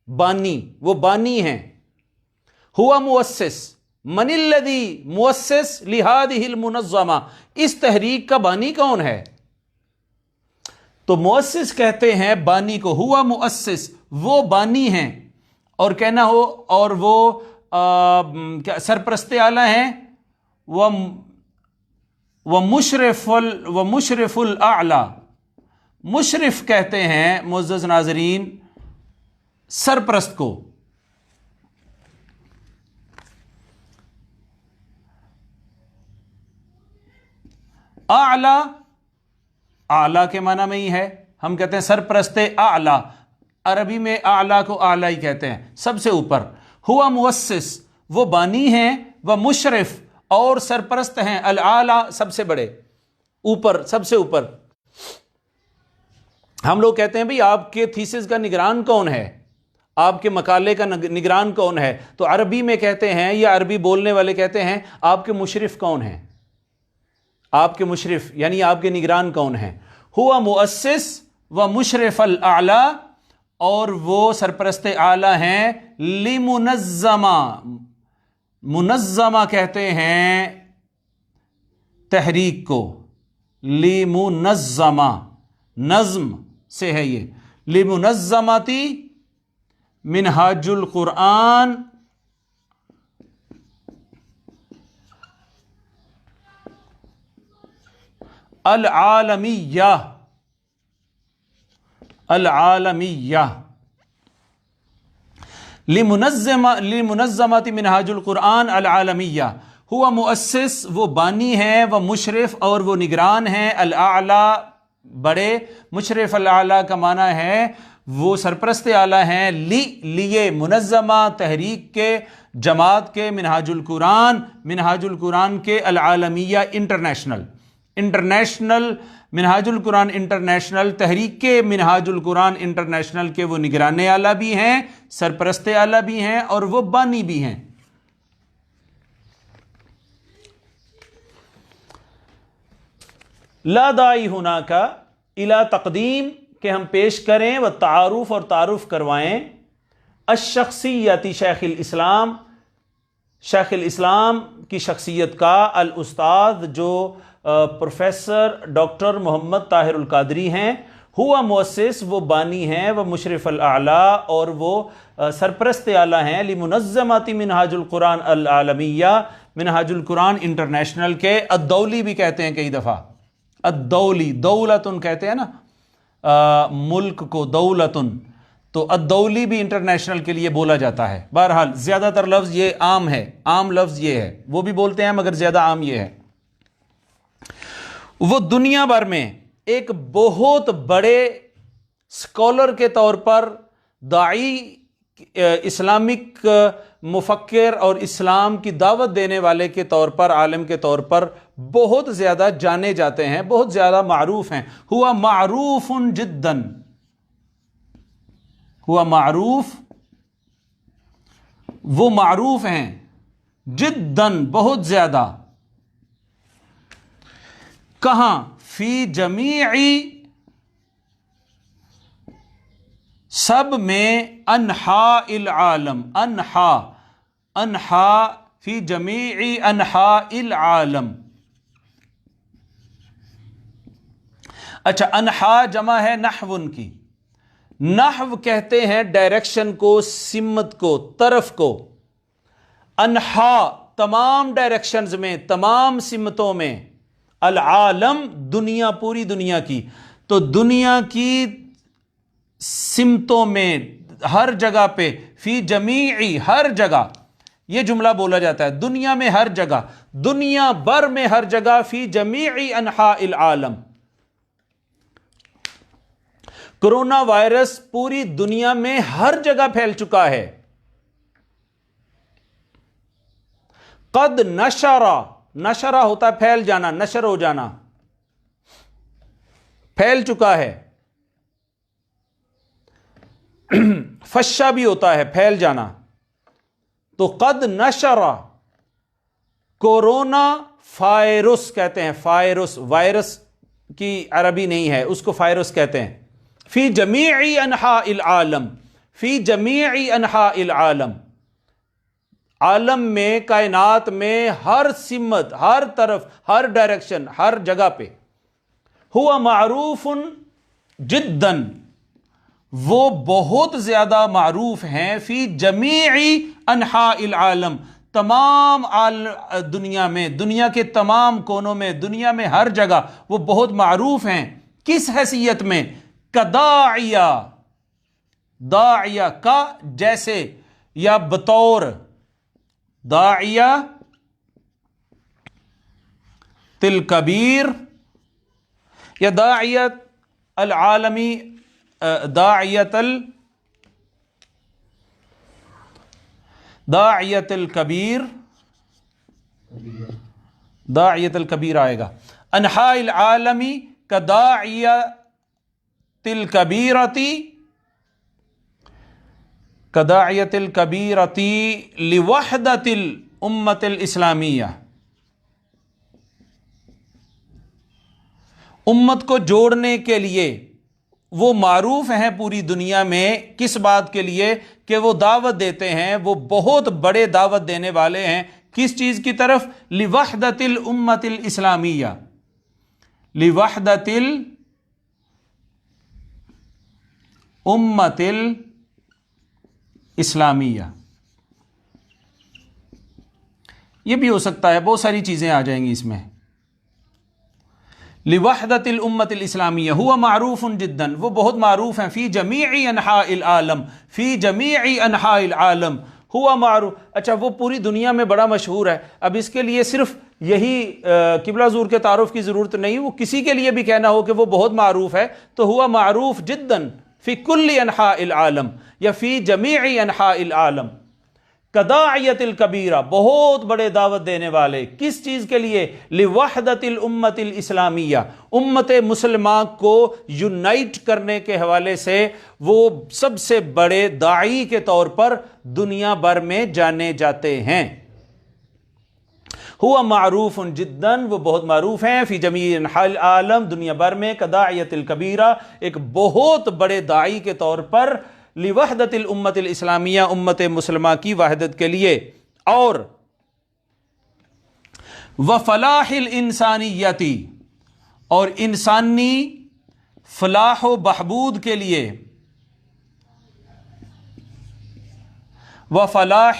بانی، وہ بانی ہیں. ہوا مؤسس، من الذی مؤسس لہذہ المنظمہ، اس تحریک کا بانی کون ہے؟ تو مؤسس کہتے ہیں بانی کو. ہوا مؤسس، وہ بانی ہیں، اور کہنا ہو اور وہ سرپرست اعلیٰ ہیں، وہ مشرف الاعلیٰ، مشرف کہتے ہیں معزز ناظرین سرپرست کو. اعلیٰ، اعلیٰ کے معنی میں ہی ہے، ہم کہتے ہیں سرپرست اعلیٰ، عربی میں اعلیٰ کو اعلیٰ ہی کہتے ہیں، سب سے اوپر. ہوا مؤسس، وہ بانی ہیں، وہ مشرف اور سرپرست ہیں، الاعلیٰ سب سے بڑے، اوپر، سب سے اوپر. ہم لوگ کہتے ہیں بھئی آپ کے تھیسس کا نگران کون ہے، آپ کے مقالے کا نگران کون ہے، تو عربی میں کہتے ہیں یا عربی بولنے والے کہتے ہیں آپ کے مشرف کون ہیں، آپ کے مشرف یعنی آپ کے نگران کون ہیں. ہوا مؤسس و مشرف الاعلیٰ، اور وہ سرپرست اعلیٰ ہیں، لمنظمہ، منظمہ کہتے ہیں تحریک کو، لمنظمہ، نظم سے ہے یہ، لمنظمتی منہاج القرآن العالمیہ، العالمیہ، لمنظمت منہاج القرآن العالمیہ. ہوا مؤسس، وہ بانی ہیں، وہ مشرف اور وہ نگران ہیں، الاعلیٰ بڑے، مشرف الاعلیٰ کا معنی ہے وہ سرپرست اعلیٰ ہیں، لیے منظمہ تحریک کے، جماعت کے، منہاج القرآن، منہاج القرآن کے، العالمیہ انٹرنیشنل، انٹرنیشنل منہاج القرآن انٹرنیشنل، تحریک کے منہاج القرآن انٹرنیشنل کے وہ نگران اعلیٰ بھی ہیں، سرپرست اعلیٰ بھی ہیں اور وہ بانی بھی ہیں. لا داعی ہناک الی تقدیم، کہ ہم پیش کریں و تعارف اور تعارف کروائیں، الشخصیتی شیخ الاسلام، شیخ الاسلام کی شخصیت کا، الاستاذ جو پروفیسر ڈاکٹر محمد طاہر القادری ہیں. ہوا مؤسس، وہ بانی ہیں، وہ مشرف الاعلیٰ اور وہ سرپرست اعلیٰ ہیں، لمنظمات منہاج القرآن العالمیہ، منہاج القرآن انٹرنیشنل کے. الدولی بھی کہتے ہیں کئی دفعہ، الدولی، دولتن کہتے ہیں نا ملک کو، دولتن، تو الدولی بھی انٹرنیشنل کے لیے بولا جاتا ہے. بہرحال زیادہ تر لفظ یہ عام ہے، عام لفظ یہ ہے، وہ بھی بولتے ہیں مگر زیادہ عام یہ ہے. وہ دنیا بھر میں ایک بہت بڑے اسکالر کے طور پر، داعی، اسلامک مفکر اور اسلام کی دعوت دینے والے کے طور پر، عالم کے طور پر بہت زیادہ جانے جاتے ہیں، بہت زیادہ معروف ہیں. ہوا معروف جداً، ہوا معروف، وہ معروف ہیں، جداً بہت زیادہ. کہاں؟ فی جمیعی، سب میں، انحاء العالم، انحاء فی جمیعی انحاء العالم. اچھا، انحاء جمع ہے نحون کی. نحو کہتے ہیں ڈائریکشن کو، سمت کو، طرف کو. انحاء تمام ڈائریکشنز میں، تمام سمتوں میں. العالم دنیا، پوری دنیا کی. تو دنیا کی سمتوں میں، ہر جگہ پہ، فی جمیعی ہر جگہ، یہ جملہ بولا جاتا ہے، دنیا میں ہر جگہ، دنیا بھر میں ہر جگہ، فی جمیعی انحاء العالم. کرونا وائرس پوری دنیا میں ہر جگہ پھیل چکا ہے. قد نشرا، نشرا ہوتا ہے پھیل جانا، نشر ہو جانا، پھیل چکا ہے. فشا بھی ہوتا ہے پھیل جانا. تو قد نشرا، کورونا فائرس کہتے ہیں، فائرس، وائرس کی عربی نہیں ہے، اس کو فائرس کہتے ہیں. فی جمیعی انحاء العالم، فی جمیعی انحاء العالم، عالم میں، کائنات میں، ہر سمت، ہر طرف، ہر ڈائریکشن، ہر جگہ پہ. ہوا معروف جداً، وہ بہت زیادہ معروف ہیں فی جمیع انحاء العالم، تمام دنیا میں، دنیا کے تمام کونوں میں، دنیا میں ہر جگہ وہ بہت معروف ہیں۔ کس حیثیت میں؟ کداعیہ، داعیہ کا جیسے یا بطور، داعیہ تل کبیر یا داعیت العالمی، داعیت الکبیر، داعیت الکبیر آئے گا، انحاء العالمی کداعیت الکبیرتی، کداعیت الکبیرتی لوحدت الامت الاسلامیہ، امت کو جوڑنے کے لیے وہ معروف ہیں پوری دنیا میں۔ کس بات کے لیے؟ کہ وہ دعوت دیتے ہیں، وہ بہت بڑے دعوت دینے والے ہیں۔ کس چیز کی طرف؟ لوحدت الامت الاسلامیہ، لوحدت الامت الاسلامیہ۔ یہ بھی ہو سکتا ہے، بہت ساری چیزیں آ جائیں گی اس میں۔ لوحدت الامت الاسلامیہ ہوا معروف جدا، وہ بہت معروف ہیں فی جمیع انحاء العالم، فی جمیع انحاء العالم ہوا معروف۔ اچھا، وہ پوری دنیا میں بڑا مشہور ہے۔ اب اس کے لیے صرف یہی قبلہ حضور کے تعارف کی ضرورت نہیں، وہ کسی کے لیے بھی کہنا ہو کہ وہ بہت معروف ہے تو ہوا معروف جدا فی کل انحاء العالم یا فی جمیع انحاء العالم۔ کداعیت الکبیرہ، بہت بڑے دعوت دینے والے۔ کس چیز کے لیے؟ لوحدت الامت الاسلامیہ، امت مسلمہ کو یونائٹ کرنے کے حوالے سے وہ سب سے بڑے داعی کے طور پر دنیا بھر میں جانے جاتے ہیں۔ ہوا معروف جدا، وہ بہت معروف ہیں فی جمیع انحاء العالم، دنیا بھر میں، کداعیت الکبیرہ، ایک بہت بڑے داعی کے طور پر، لوحدت الامت الاسلامیہ، امت مسلمہ کی وحدت کے لیے، اور وفلاح الانسانیتی، اور انسانی فلاح و بہبود کے لیے، وفلاح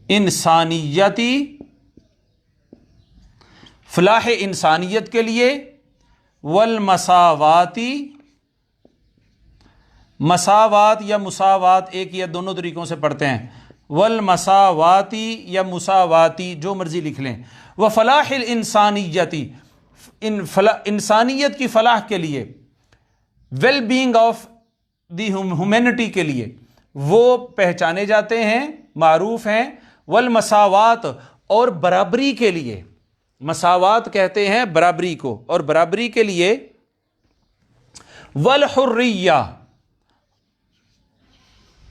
الانسانیتی، فلاح انسانیت کے لیے، والمساواتی، مساوات یا مساوات ایک یا دونوں طریقوں سے پڑھتے ہیں، والمساواتی یا مساواتی، جو مرضی لکھ لیں، وفلاح الانسانیتی، انسانیت کی فلاح کے لیے، well being of the humanity کے لیے وہ پہچانے جاتے ہیں، معروف ہیں۔ والمساوات، اور برابری کے لیے، مساوات کہتے ہیں برابری کو، اور برابری کے لیے، والحریہ،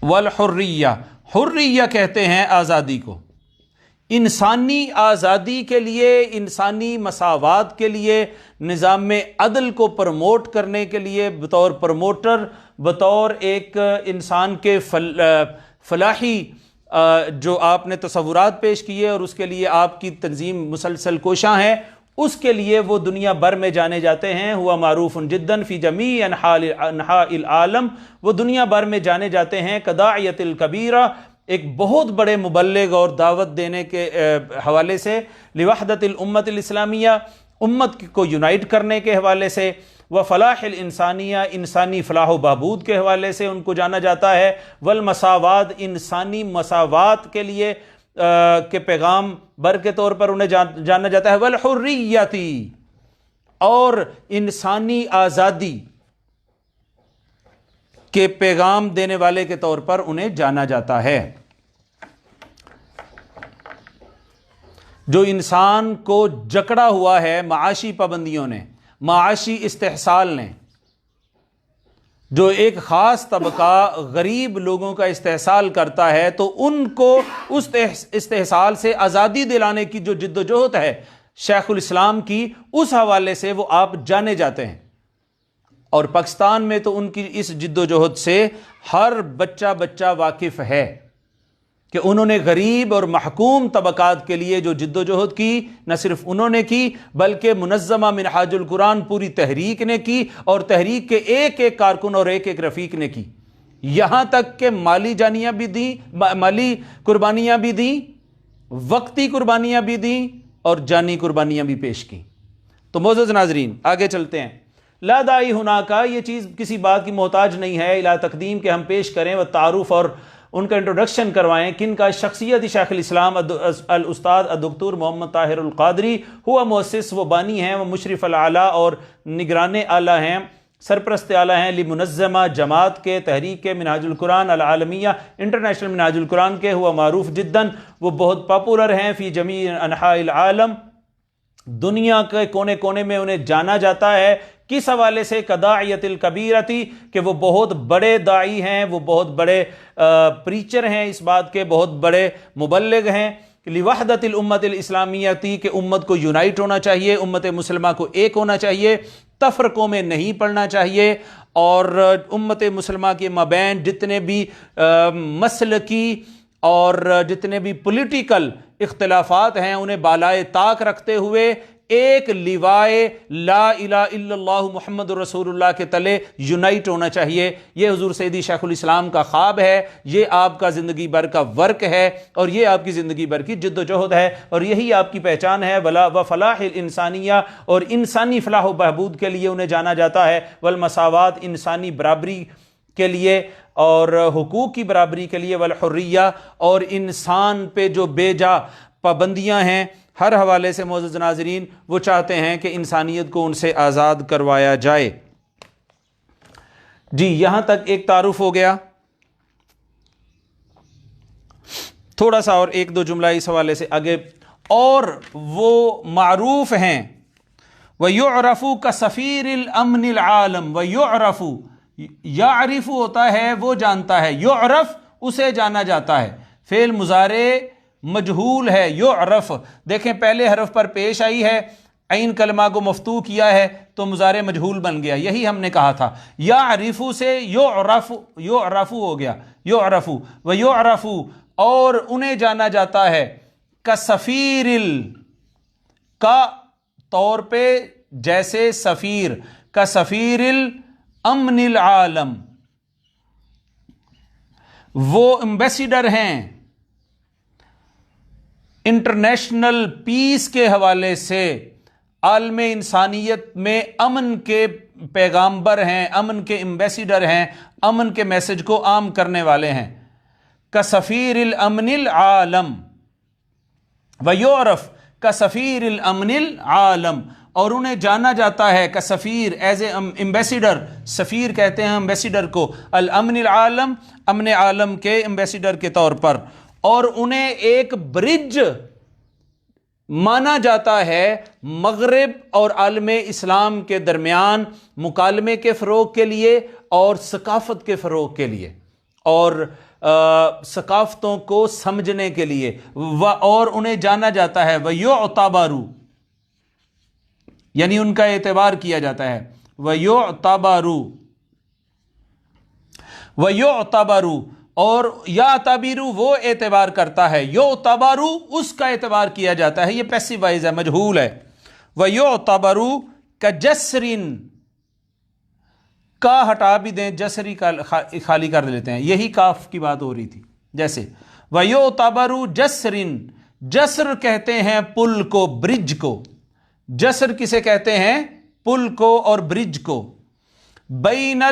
والحریہ، حریہ کہتے ہیں آزادی کو، انسانی آزادی کے لیے، انسانی مساوات کے لیے، نظام عدل کو پروموٹ کرنے کے لیے، بطور پروموٹر، بطور ایک انسان کے فلاحی جو آپ نے تصورات پیش کیے اور اس کے لیے آپ کی تنظیم مسلسل کوشاں ہے، اس کے لیے وہ دنیا بھر میں جانے جاتے ہیں۔ ہوا معروف جدا فی جمیع انحاء العالم، وہ دنیا بھر میں جانے جاتے ہیں۔ کداعیت الکبیرہ، ایک بہت بڑے مبلغ اور دعوت دینے کے حوالے سے، لوحدت الامت الاسلامیہ، امت کو یونائٹ کرنے کے حوالے سے، وفلاح الانسانیہ، انسانی فلاح و بہبود کے حوالے سے ان کو جانا جاتا ہے، والمساوات، انسانی مساوات کے لیے کے پیغام بر کے طور پر انہیں جانا جاتا ہے، والحریتی، اور انسانی آزادی کے پیغام دینے والے کے طور پر انہیں جانا جاتا ہے۔ جو انسان کو جکڑا ہوا ہے معاشی پابندیوں نے، معاشی استحصال نے، جو ایک خاص طبقہ غریب لوگوں کا استحصال کرتا ہے، تو ان کو اس استحصال سے آزادی دلانے کی جو جد و جہد ہے شیخ الاسلام کی، اس حوالے سے وہ آپ جانے جاتے ہیں۔ اور پاکستان میں تو ان کی اس جد و جہد سے ہر بچہ واقف ہے۔ کہ انہوں نے غریب اور محکوم طبقات کے لیے جو جد و جہد کی، نہ صرف انہوں نے کی بلکہ منظمہ منہاج القرآن پوری تحریک نے کی، اور تحریک کے ایک ایک کارکن اور ایک ایک رفیق نے کی، یہاں تک کہ مالی جانیاں بھی دیں، مالی قربانیاں بھی دیں، وقتی قربانیاں بھی دیں، اور جانی قربانیاں بھی پیش کی۔ تو معزز ناظرین آگے چلتے ہیں۔ لا داعی ہونا کا، یہ چیز کسی بات کی محتاج نہیں ہے الا تقدیم کہ ہم پیش کریں و تعارف اور ان کا انٹروڈکشن کروائیں۔ کن کا؟ شخصیت شیخ الاسلام الاستاذ الدکتور محمد طاہر القادری، ہوا مؤسس، وہ بانی ہیں، وہ مشرف الاعلیٰ اور نگران اعلیٰ ہیں، سرپرست اعلیٰ ہیں لمنظمہ جماعت کے تحریک کے منہاج القرآن العالمیہ، انٹرنیشنل منہاج القرآن کے، ہوا معروف جداً، وہ بہت پاپولر ہیں فی جمیع انحاء العالم، دنیا کے کونے کونے میں انہیں جانا جاتا ہے۔ کس حوالے سے؟ کداعیت الکبیرتی، کہ وہ بہت بڑے داعی ہیں، وہ بہت بڑے پریچر ہیں اس بات کے، بہت بڑے مبلغ ہیں، لوحدت الامت الاسلامیتی، کہ امت کو یونائٹ ہونا چاہیے، امت مسلمہ کو ایک ہونا چاہیے، تفرقوں میں نہیں پڑنا چاہیے، اور امت مسلمہ کے مابین جتنے بھی مسلکی اور جتنے بھی پولیٹیکل اختلافات ہیں انہیں بالائے طاق رکھتے ہوئے ایک لیوائے لا الہ الا اللہ محمد رسول اللہ کے تلے یونائٹ ہونا چاہیے۔ یہ حضور سیدی شیخ الاسلام کا خواب ہے، یہ آپ کا زندگی بھر کا ورک ہے، اور یہ آپ کی زندگی بھر کی جد و جہد ہے، اور یہی آپ کی پہچان ہے۔ و فلاح الانسانیہ، اور انسانی فلاح و بہبود کے لیے انہیں جانا جاتا ہے، والمساوات، انسانی برابری کے لیے اور حقوق کی برابری کے لیے، والحریہ، اور انسان پہ جو بے جا پابندیاں ہیں ہر حوالے سے معزز ناظرین، وہ چاہتے ہیں کہ انسانیت کو ان سے آزاد کروایا جائے۔ جی یہاں تک ایک تعارف ہو گیا۔ تھوڑا سا اور ایک دو جملہ اس حوالے سے آگے، اور وہ معروف ہیں وَيُعْرَفُ كَسَفِيرِ الْأَمْنِ الْعَالَمِ، وَيُعْرَفُ، یعرف ہوتا ہے وہ جانتا ہے، یعرف اسے جانا جاتا ہے، فعل مضارع مجہول ہے، یعرف، دیکھیں پہلے حرف پر پیش آئی ہے، عین کلمہ کو مفتوح کیا ہے تو مضارع مجہول بن گیا، یہی ہم نے کہا تھا۔ یعرف سے یعرف، یعرف ہو گیا، یعرف ویعرف، اور انہیں جانا جاتا ہے کسفیر کا طور پہ، جیسے سفیر، کسفیر الامن العالم، وہ ایمبیسیڈر ہیں انٹرنیشنل پیس کے حوالے سے، عالم انسانیت میں امن کے پیغامبر ہیں، امن کے ایمبیسیڈر ہیں، امن کے میسج کو عام کرنے والے ہیں۔ کسفیر الامن العالم، ویعرف کسفیر الامن العالم، اور انہیں جانا جاتا ہے کسفیر، ایز اے ایمبیسیڈر، سفیر کہتے ہیں ایمبیسیڈر کو، الامن العالم، امن عالم کے ایمبیسیڈر کے طور پر، اور انہیں ایک برج مانا جاتا ہے مغرب اور عالم اسلام کے درمیان مکالمے کے فروغ کے لیے اور ثقافت کے فروغ کے لیے اور ثقافتوں کو سمجھنے کے لیے، اور انہیں جانا جاتا ہے وَيُعْتَبَرُ، یعنی ان کا اعتبار کیا جاتا ہے، وَيُعْتَبَرُ، وَيُعْتَبَرُ، اور یعتبر وہ اعتبار کرتا ہے، یعتبر اس کا اعتبار کیا جاتا ہے، یہ پیسیو وائز ہے، مجہول ہے۔ وَيُعْتَبَرُ كَجَسْرٍ، کا ہٹا بھی دیں، جسری کا خالی کر لیتے ہیں، یہی کاف کی بات ہو رہی تھی، جیسے وَيُعْتَبَرُ جَسْرٍ، جسر کہتے ہیں پل کو، برج کو، جسر کسے کہتے ہیں؟ پل کو اور برج کو، بین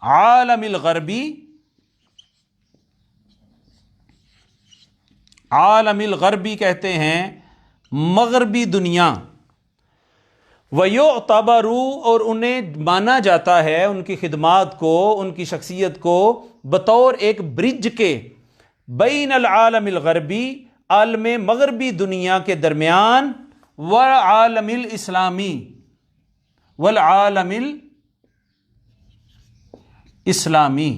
عالم الغربی، عالم الغربی کہتے ہیں مغربی دنیا، وَيُعْتَبَرُ، اور انہیں مانا جاتا ہے ان کی خدمات کو، ان کی شخصیت کو بطور ایک برج کے، بین العالم الغربی، عالم مغربی دنیا کے درمیان، والعالم الاسلامی، والعالم اسلامی،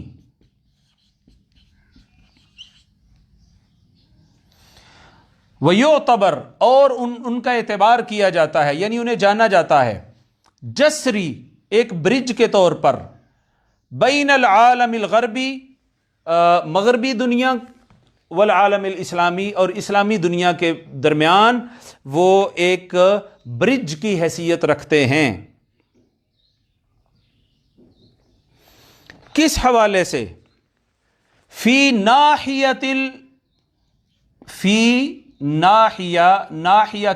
وَيُعْتَبَر، اور ان کا اعتبار کیا جاتا ہے، یعنی انہیں جانا جاتا ہے جسری، ایک برج کے طور پر، بین العالم الغربی، مغربی دنیا والعالم الاسلامی اور اسلامی دنیا کے درمیان وہ ایک برج کی حیثیت رکھتے ہیں۔ کس حوالے سے؟ فی ناحیہ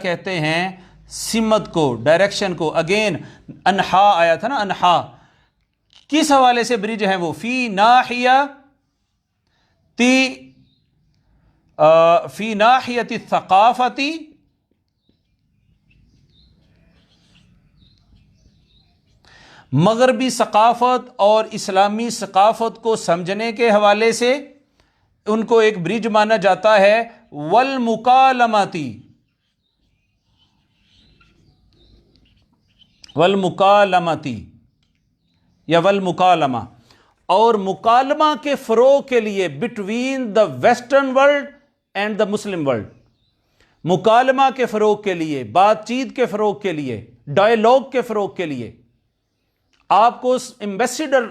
کہتے ہیں سمت کو، ڈائریکشن کو۔ اگین انحا آیا تھا نا، انحا کس حوالے سے برج ہیں وہ؟ فی ناحیت الثقافتی مغربی ثقافت اور اسلامی ثقافت کو سمجھنے کے حوالے سے ان کو ایک برج مانا جاتا ہے۔ والمکالماتی یا والمکالمہ، اور مکالمہ کے فروغ کے لیے between the western world and the Muslim world, مکالمہ کے فروغ کے لیے، بات چیت کے فروغ کے لیے، ڈائیلاگ کے فروغ کے لیے آپ کو ایمبیسیڈر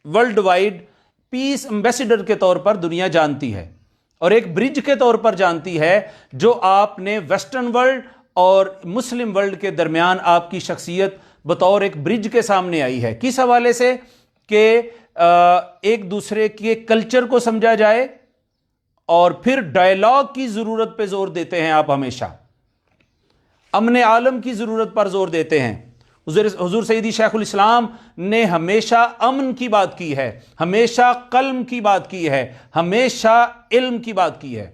ورلڈ وائڈ پیس ایمبیسیڈر کے طور پر دنیا جانتی ہے، اور ایک برج کے طور پر جانتی ہے جو آپ نے ویسٹرن ورلڈ اور مسلم ورلڈ کے درمیان آپ کی شخصیت بطور ایک برج کے سامنے آئی ہے۔ کس حوالے سے؟ کہ ایک دوسرے کے کلچر کو سمجھا جائے، اور پھر ڈائیلاگ کی ضرورت پہ زور دیتے ہیں آپ ہمیشہ، امن عالم کی ضرورت پر زور دیتے ہیں۔ حضور سیدی شیخ الاسلام نے ہمیشہ امن کی بات کی ہے، ہمیشہ قلم کی بات کی ہے، ہمیشہ علم کی بات کی ہے۔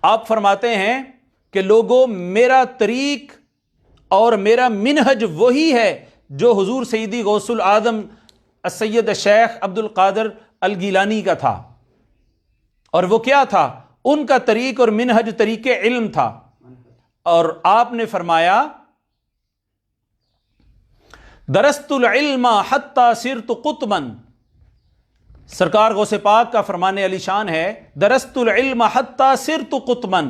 آپ فرماتے ہیں کہ لوگوں، میرا طریق اور میرا منہج وہی ہے جو حضور سیدی غوث العظم السید الشیخ عبد القادر الگیلانی کا تھا، اور وہ کیا تھا؟ ان کا طریق اور منہج طریق علم تھا۔ اور آپ نے فرمایا درست العلم حتی صرت قطبا، سرکار غوث پاک کا فرمان علی شان ہے، درست العلم حتی صرت قطبا،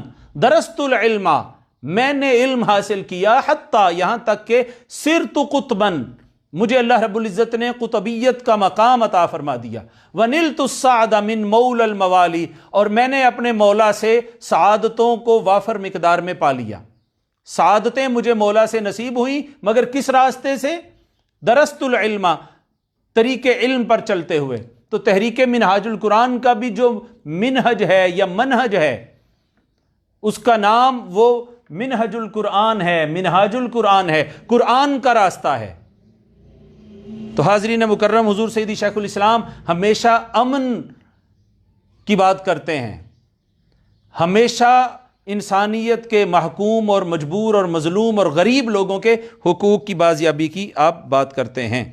درست العلم، میں نے علم حاصل کیا، حتی یہاں تک کہ صرت قطبا، مجھے اللہ رب العزت نے قطبیت کا مقام عطا فرما دیا، وَنِلْتُ السَّعْدَ مِن مَوْلَى الْمَوَالِي، اور میں نے اپنے مولا سے سعادتوں کو وافر مقدار میں پا لیا۔ سعادتیں مجھے مولا سے نصیب ہوئی، مگر کس راستے سے؟ درست العلم، طریق علم پر چلتے ہوئے۔ تو تحریک منہاج القرآن کا بھی جو منہج ہے یا منہج ہے، اس کا نام وہ منہج القرآن ہے، منہاج القرآن ہے، قرآن کا راستہ ہے۔ تو حاضرین مکرم، حضور سیدی شیخ الاسلام ہمیشہ امن کی بات کرتے ہیں، ہمیشہ انسانیت کے محکوم اور مجبور اور مظلوم اور غریب لوگوں کے حقوق کی بازیابی کی آپ بات کرتے ہیں۔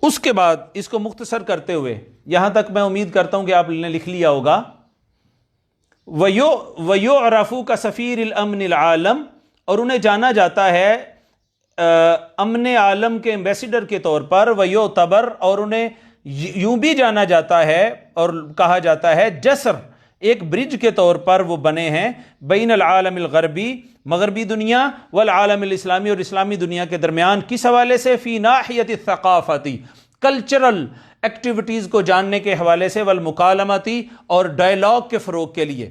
اس کے بعد اس کو مختصر کرتے ہوئے، یہاں تک میں امید کرتا ہوں کہ آپ نے لکھ لیا ہوگا، وَيُعْرَفُ كَسَفِيرِ الْأَمْنِ الْعَالَمِ، اور انہیں جانا جاتا ہے امن عالم کے ایمبیسیڈر کے طور پر، وَيُعْتَبَرْ، اور انہیں یوں بھی جانا جاتا ہے اور کہا جاتا ہے جسر، ایک برج کے طور پر وہ بنے ہیں بین العالم الغربی، مغربی دنیا، والعالم الاسلامی، اور اسلامی دنیا کے درمیان۔ کس حوالے سے؟ فی ناحیت الثقافتی، کلچرل ایکٹیویٹیز کو جاننے کے حوالے سے، والمکالمتی، اور ڈائیلاگ کے فروغ کے لیے،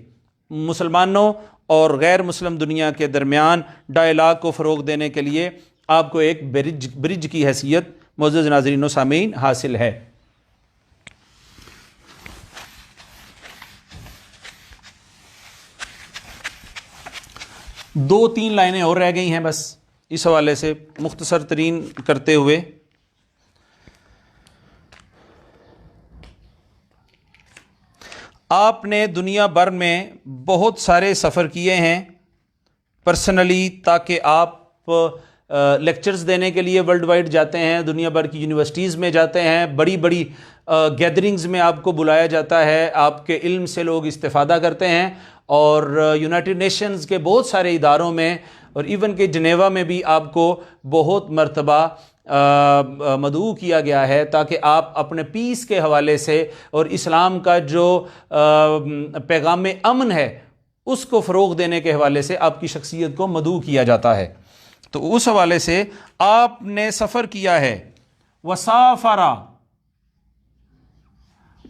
مسلمانوں اور غیر مسلم دنیا کے درمیان ڈائیلاگ کو فروغ دینے کے لیے آپ کو ایک برج کی حیثیت معزز ناظرین و سامعین حاصل ہے۔ دو تین لائنیں اور رہ گئی ہیں بس اس حوالے سے مختصر ترین کرتے ہوئے۔ آپ نے دنیا بھر میں بہت سارے سفر کیے ہیں پرسنلی، تاکہ آپ لیکچرز دینے کے لیے ورلڈ وائڈ جاتے ہیں، دنیا بھر کی یونیورسٹیز میں جاتے ہیں، بڑی بڑی گیدرنگز میں آپ کو بلایا جاتا ہے، آپ کے علم سے لوگ استفادہ کرتے ہیں، اور یونائٹڈ نیشنز کے بہت سارے اداروں میں، اور ایون کہ جنیوا میں بھی آپ کو بہت مرتبہ مدعو کیا گیا ہے تاکہ آپ اپنے پیس کے حوالے سے اور اسلام کا جو پیغام امن ہے اس کو فروغ دینے کے حوالے سے آپ کی شخصیت کو مدعو کیا جاتا ہے۔ تو اس حوالے سے آپ نے سفر کیا ہے۔ وسافرا،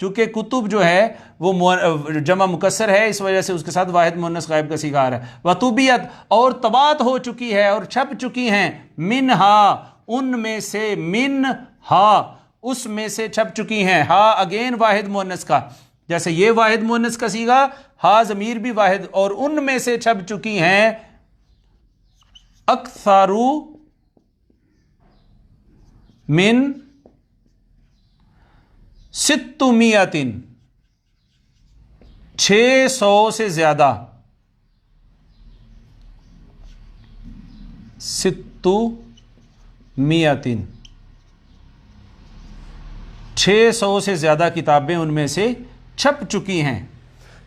چونکہ کتب جو ہے وہ جمع مکسر ہے، اس وجہ سے اس کے ساتھ واحد مؤنث غائب کا صیغہ آ رہا ہے۔ وطبیت، اور طباعت ہو چکی ہے اور چھپ چکی ہیں، منہا، ان میں سے، منہا، اس میں سے چھپ چکی ہیں، ہا اگین واحد مؤنث کا، جیسے یہ واحد مؤنث کا صیغہ، ہا ضمیر بھی واحد، اور ان میں سے چھپ چکی ہیں اکثرو من 600، 600 سے زیادہ، 600 سے زیادہ کتابیں ان میں سے چھپ چکی ہیں،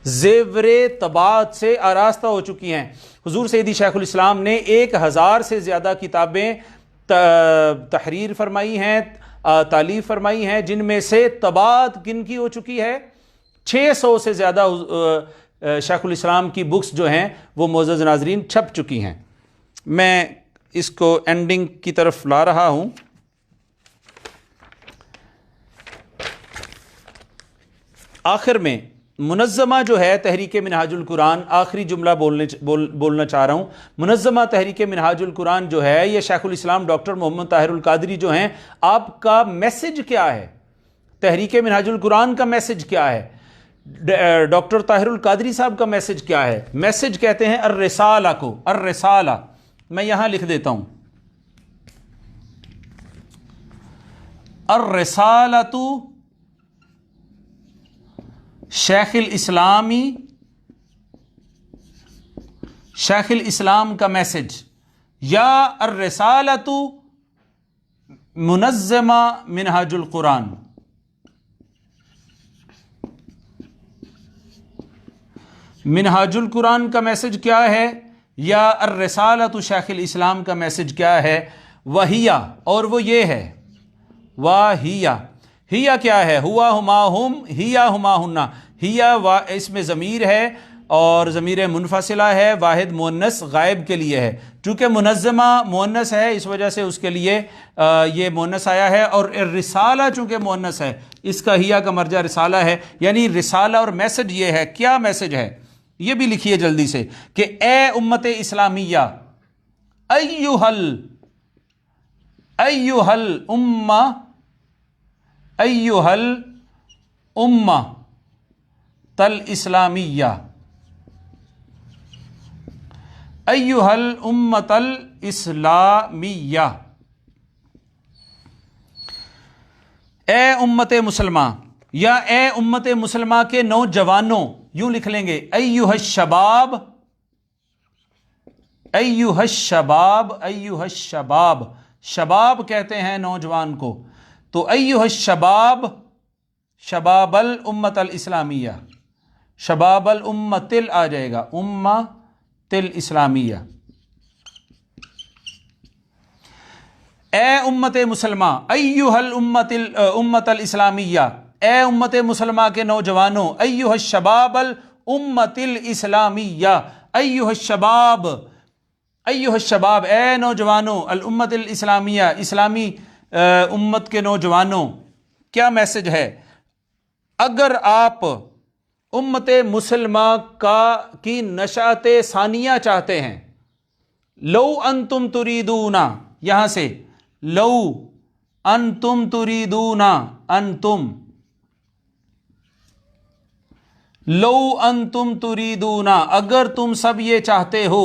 زیور طباعت سے آراستہ ہو چکی ہیں۔ حضور سیدی شیخ الاسلام نے 1000 سے زیادہ کتابیں تحریر فرمائی ہیں، تالیف فرمائی ہیں، جن میں سے طباعت کن کی ہو چکی ہے؟ 600 سے زیادہ شیخ الاسلام کی بکس جو ہیں وہ معزز ناظرین چھپ چکی ہیں۔ میں اس کو اینڈنگ کی طرف لا رہا ہوں۔ آخر میں منظمہ جو ہے تحریک منہاج القرآن، آخری جملہ بولنا چاہ رہا ہوں۔ منظمہ تحریک منہاج القرآن جو ہے، یہ شیخ الاسلام ڈاکٹر محمد طاہر القادری جو ہیں، آپ کا میسج کیا ہے؟ تحریک منہاج القرآن کا میسج کیا ہے؟ ڈاکٹر طاہر القادری صاحب کا میسج کیا ہے؟ میسج کہتے ہیں الرسالہ کو، الرسالہ، میں یہاں لکھ دیتا ہوں، الرسالۃ شیخ الاسلامی، شیخ الاسلام کا میسج، یا الرسالۃ منظمہ منہاج القرآن۔ منہاج القرآن کا میسج کیا ہے، یا الرسالۃ شیخ الاسلام کا میسج کیا ہے؟ وہیا، اور وہ یہ ہے، وہیا، ہیا کیا ہے؟ ہوا ہما ہم، ہیا ہما ہننا، ہیا اس میں ضمیر ہے اور ضمیر منفصلہ ہے، واحد مؤنث غائب کے لیے ہے، چونکہ منظمہ مؤنث ہے اس وجہ سے اس کے لیے یہ مؤنث آیا ہے، اور رسالہ چونکہ مؤنث ہے اس کا ہیا کا مرجع رسالہ ہے، یعنی رسالہ اور میسج یہ ہے۔ کیا میسج ہے یہ بھی لکھیے جلدی سے، کہ اے امت اسلامیہ، ایہل امہ، ایہل امہ تل اسلامیہ، ایہل امت الاسلامیہ، اے امت مسلمہ، یا اے امت مسلمہ کے نوجوانوں، یوں لکھ لیں گے، ایہا الشباب، ایہا الشباب، ایہا الشباب، شباب کہتے ہیں نوجوان کو، تو ایہا الشباب، شباب الامت الاسلامیہ، شباب الامت آ جائے گا، امت الاسلامیہ، اے امت مسلمہ، ایہا الامت الاسلامیہ، اے امت مسلمہ کے نوجوانوں، ایہا الشباب الامت الاسلامیہ، ایہا الشباب، ایہا الشباب، اے نوجوانوں، الامت الاسلامیہ، اسلامی امت کے نوجوانوں۔ کیا میسج ہے؟ اگر آپ امت مسلمہ کی نشأت ثانیہ چاہتے ہیں، لو انتم تریدون، یہاں سے لو انتم تریدون، انتم، لو انتم تریدون، اگر تم سب یہ چاہتے ہو،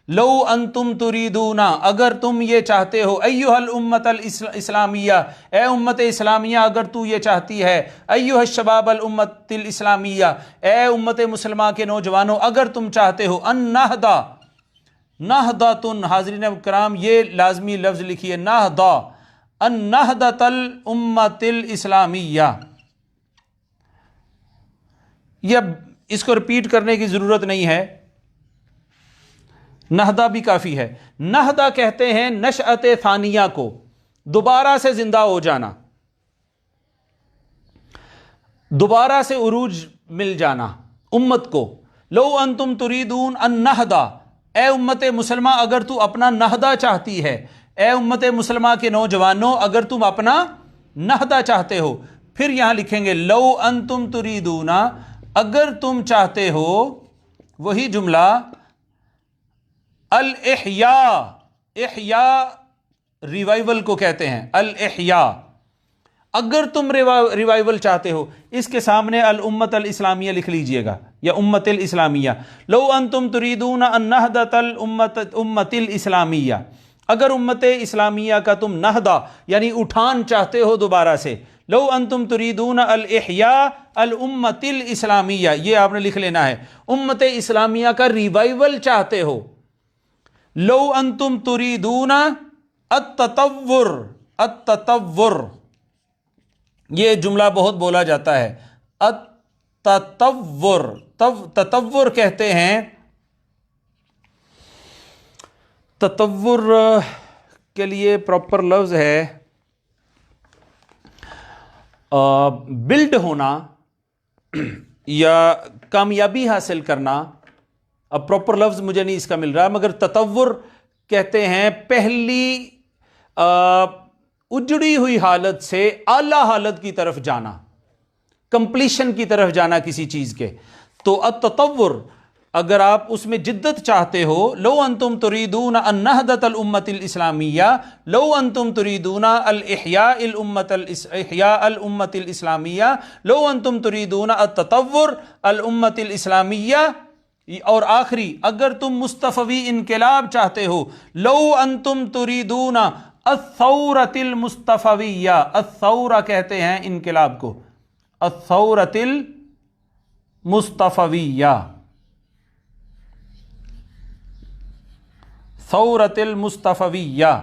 لو انتم تریدون، اگر تم یہ چاہتے ہو، ایہا الامت الاسلامیہ، اے امت اسلامیہ اگر تو یہ چاہتی ہے، ایہا الشباب الامت الاسلامیہ، اے امت مسلمہ کے نوجوانوں اگر تم چاہتے ہو، ان نہدا، نہدۃ، حاضرین کرام یہ لازمی لفظ لکھیے، نہدا، ان نہدۃ الامت الاسلامیہ، یہ اس کو ریپیٹ کرنے کی ضرورت نہیں ہے، نہدہ بھی کافی ہے۔ نہدہ کہتے ہیں نشأت ثانیہ کو، دوبارہ سے زندہ ہو جانا، دوبارہ سے عروج مل جانا امت کو۔ لو انتم تریدون ان نہدہ، اے امت مسلمہ اگر تو اپنا نہدہ چاہتی ہے، اے امت مسلمہ کے نوجوانوں اگر تم اپنا نہدہ چاہتے ہو، پھر یہاں لکھیں گے لو انتم تریدون، اگر تم چاہتے ہو، وہی جملہ الاحیاء، احیاء ریوائول کو کہتے ہیں، الاحیاء، اگر تم ریوائول چاہتے ہو، اس کے سامنے الامت الاسلامیہ لکھ لیجئے گا یا امت الاسلامیہ. لو انتم تریدون ان نہدۃ الامت الاسلامیہ، اگر امت اسلامیہ کا تم نہدہ یعنی اٹھان چاہتے ہو دوبارہ سے، لو انتم تریدون الاحیاء الامت الاسلامیہ، یہ آپ نے لکھ لینا ہے، امت اسلامیہ کا ریوائول چاہتے ہو. لو انتم تریدون التطور، التطور یہ جملہ بہت بولا جاتا ہے، التطور، تطور کہتے ہیں، تطور کے لیے پراپر لفظ ہے بلڈ ہونا یا کامیابی حاصل کرنا. اب پراپر لفظ مجھے نہیں اس کا مل رہا، مگر تطور کہتے ہیں پہلی اجڑی ہوئی حالت سے اعلی حالت کی طرف جانا، کمپلیشن کی طرف جانا کسی چیز کے. تو التطور اگر آپ اس میں جدت چاہتے ہو، لو انتم تریدون النہدۃ الامت الاسلامیہ، لو انتم تریدون الاحیاء الامت الاسلامیہ، لو انتم تریدون التطور الامت الاسلامیہ. اور آخری، اگر تم مصطفوی انقلاب چاہتے ہو، لو انتم تریدون الثورۃ المصطفویہ، الثورہ کہتے ہیں انقلاب کو، الثورۃ المصطفویہ، ثورۃ المصطفویہ،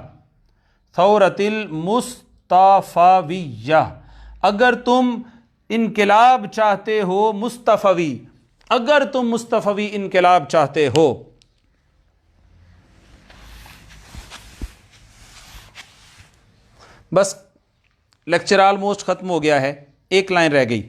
ثورۃ المصطفویہ. اگر تم انقلاب چاہتے ہو مصطفوی، اگر تم مصطفوی انقلاب چاہتے ہو. بس لیکچر آلموسٹ ختم ہو گیا ہے، ایک لائن رہ گئی.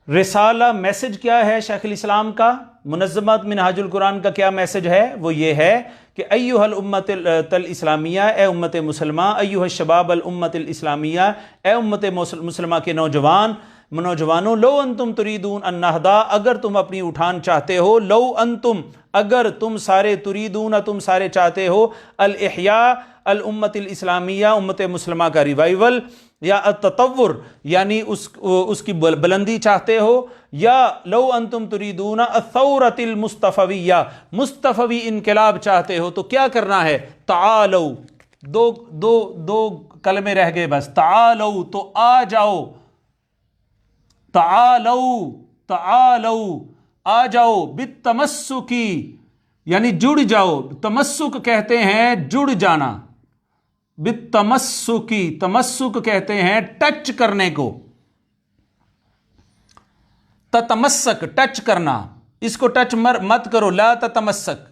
رسالہ میسج کیا ہے شیخ الاسلام کا؟ منظمت منہاج القرآن کا کیا میسج ہے؟ وہ یہ ہے کہ ایھا الامت الاسلامیہ، اے امت مسلمہ، ایھا الشباب الامت الاسلامیہ، اے امت مسلمہ کے نوجوانوں، لو انتم تریدون النہدہ، اگر تم اپنی اٹھان چاہتے ہو، لو انتم اگر تم سارے، تریدون تم سارے چاہتے ہو، الاحیاء الامت الاسلامیہ امت مسلمہ کا ریوائول، یا التطور یعنی اس کی بلندی چاہتے ہو، یا لو انتم تریدون الثورۃ المصطفویہ مصطفوی انقلاب چاہتے ہو، تو کیا کرنا ہے؟ تعالو، دو کلمے رہ گئے بس، تعالو تو آ جاؤ، تعالو آ جاؤ، بالتمسکی یعنی جڑ جاؤ، تمسک کہتے ہیں جڑ جانا، بالتمسکی، تمسک کہتے ہیں ٹچ کرنے کو، تتمسک ٹچ کرنا، اس کو ٹچ مت کرو، لا تتمسک،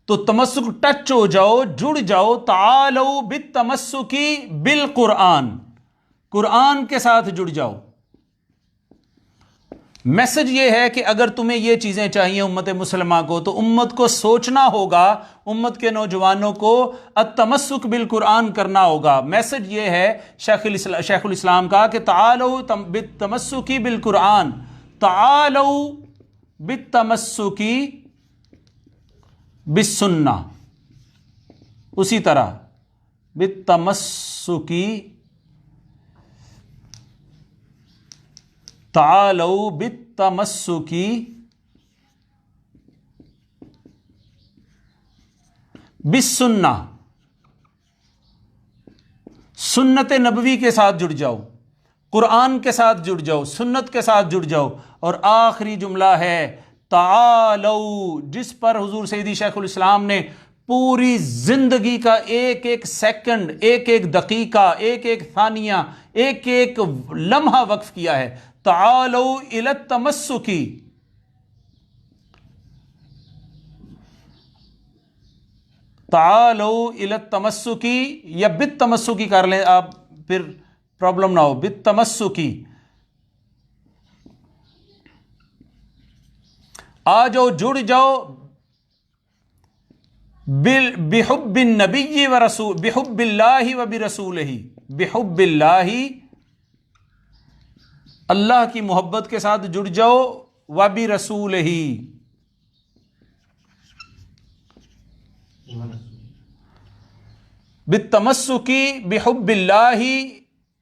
تو تمسک ٹچ ہو جاؤ، جڑ جاؤ. تعالو بالتمسکی بالقرآن، قرآن کے ساتھ جڑ جاؤ. میسج یہ ہے کہ اگر تمہیں یہ چیزیں چاہیے امت مسلمہ کو، تو امت کو سوچنا ہوگا، امت کے نوجوانوں کو التمسک بالقرآن کرنا ہوگا. میسج یہ ہے شیخ الاسلام کا کہ تعالو بالتمسکی بالقرآن، تعالو بالتمسکی بالسنہ، اسی طرح بالتمسکی، تعالو بالتمسکی بالسنہ، سنت نبوی کے ساتھ جڑ جاؤ، قرآن کے ساتھ جڑ جاؤ، سنت کے ساتھ جڑ جاؤ. اور آخری جملہ ہے تعالو، جس پر حضور سیدی شیخ الاسلام نے پوری زندگی کا ایک ایک سیکنڈ، ایک ایک دقیقہ، ایک ایک ثانیہ، ایک ایک لمحہ وقف کیا ہے. تعالو الی التمسکی، تعالو الی التمسکی، یا بالتمسکی کر لیں آپ، پھر پرابلم نہ ہو، بالتمسکی آ جاؤ، جڑ جاؤ، بحب النبی و رسول، بحب اللہ و برسولہ، بحب اللہ اللہ کی محبت کے ساتھ جڑ جاؤ، وَبِرَسُولِهِ، بِالتَّمَسُّكِ بِحُبِّ اللَّهِ،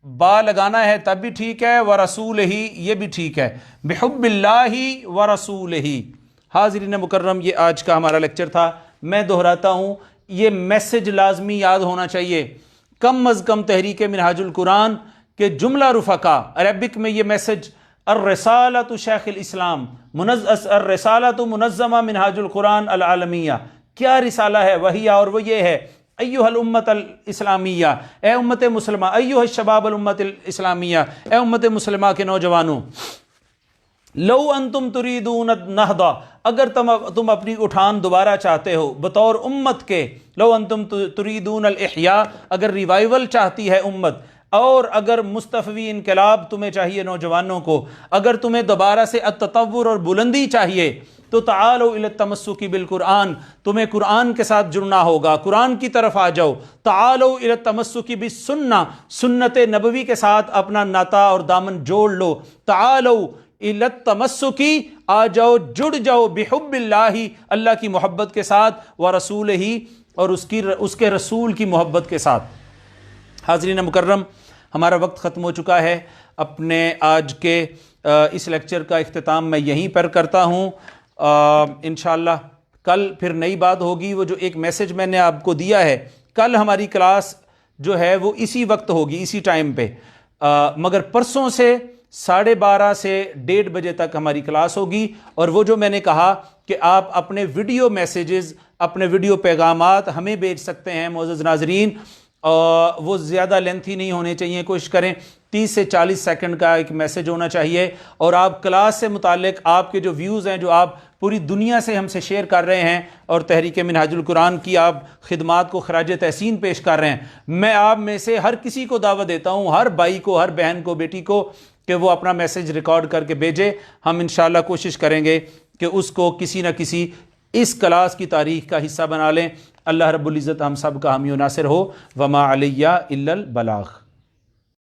با لگانا ہے تب بھی ٹھیک ہے، وَرَسُولِهِ یہ بھی ٹھیک ہے، بِحُبِّ اللَّهِ وَرَسُولِهِ۔ حاضرین مکرم، یہ آج کا ہمارا لیکچر تھا۔ میں دہراتا ہوں، یہ میسج لازمی یاد ہونا چاہیے، کم از کم تحریک منہاج القرآن کہ جملہ رفقا عربک میں یہ میسج، الرسالۃ شیخ الاسلام، الرسالۃ منظمہ منہاج القرآن العالمیہ، کیا رسالہ ہے؟ وہی، اور وہ یہ ہے، ایھا الامت الاسلامیہ، اے امت مسلمہ، ایھا الشباب الامت الاسلامیہ، اے امت مسلمہ کے نوجوانوں، لو انتم تریدون النہضہ، اگر تم اپنی اٹھان دوبارہ چاہتے ہو بطور امت کے، لو انتم تریدون الاحیاء، اگر ریوائول چاہتی ہے امت، اور اگر مستفوی انقلاب تمہیں چاہیے نوجوانوں کو، اگر تمہیں دوبارہ سے التطور اور بلندی چاہیے، تو تعالوا الی التمسک بالقرآن، تمہیں قرآن کے ساتھ جڑنا ہوگا، قرآن کی طرف آ جاؤ، تعالوا الی التمسک بالسنہ، سنت نبوی کے ساتھ اپنا ناتا اور دامن جوڑ لو، تعالوا الی التمسک، آ جاؤ، جڑ جاؤ، بحب اللہ، اللہ کی محبت کے ساتھ، ورسولہ، اور اس کے رسول کی محبت کے ساتھ۔ حاضرین مکرم، ہمارا وقت ختم ہو چکا ہے، اپنے آج کے اس لیکچر کا اختتام میں یہیں پر کرتا ہوں۔ انشاءاللہ کل پھر نئی بات ہوگی، وہ جو ایک میسج میں نے آپ کو دیا ہے، کل ہماری کلاس جو ہے وہ اسی وقت ہوگی، اسی ٹائم پہ، مگر پرسوں سے 12:30 سے 1:30 بجے تک ہماری کلاس ہوگی، اور وہ جو میں نے کہا کہ آپ اپنے ویڈیو میسیجز، اپنے ویڈیو پیغامات ہمیں بھیج سکتے ہیں معزز ناظرین، وہ زیادہ لینتھی نہیں ہونے چاہیے، کوشش کریں 30 سے 40 سیکنڈ کا ایک میسج ہونا چاہیے، اور آپ کلاس سے متعلق آپ کے جو ویوز ہیں، جو آپ پوری دنیا سے ہم سے شیئر کر رہے ہیں، اور تحریک منہاج القرآن کی آپ خدمات کو خراج تحسین پیش کر رہے ہیں، میں آپ میں سے ہر کسی کو دعوت دیتا ہوں، ہر بھائی کو، ہر بہن کو، بیٹی کو، کہ وہ اپنا میسج ریکارڈ کر کے بھیجے۔ ہم انشاءاللہ کوشش کریں گے کہ اس کو کسی نہ کسی اس کلاس کی تاریخ کا حصہ بنا لیں۔ اللہ رب العزت ہم سب کا حامی و ناصر ہو، وما علیہ الا البلاغ۔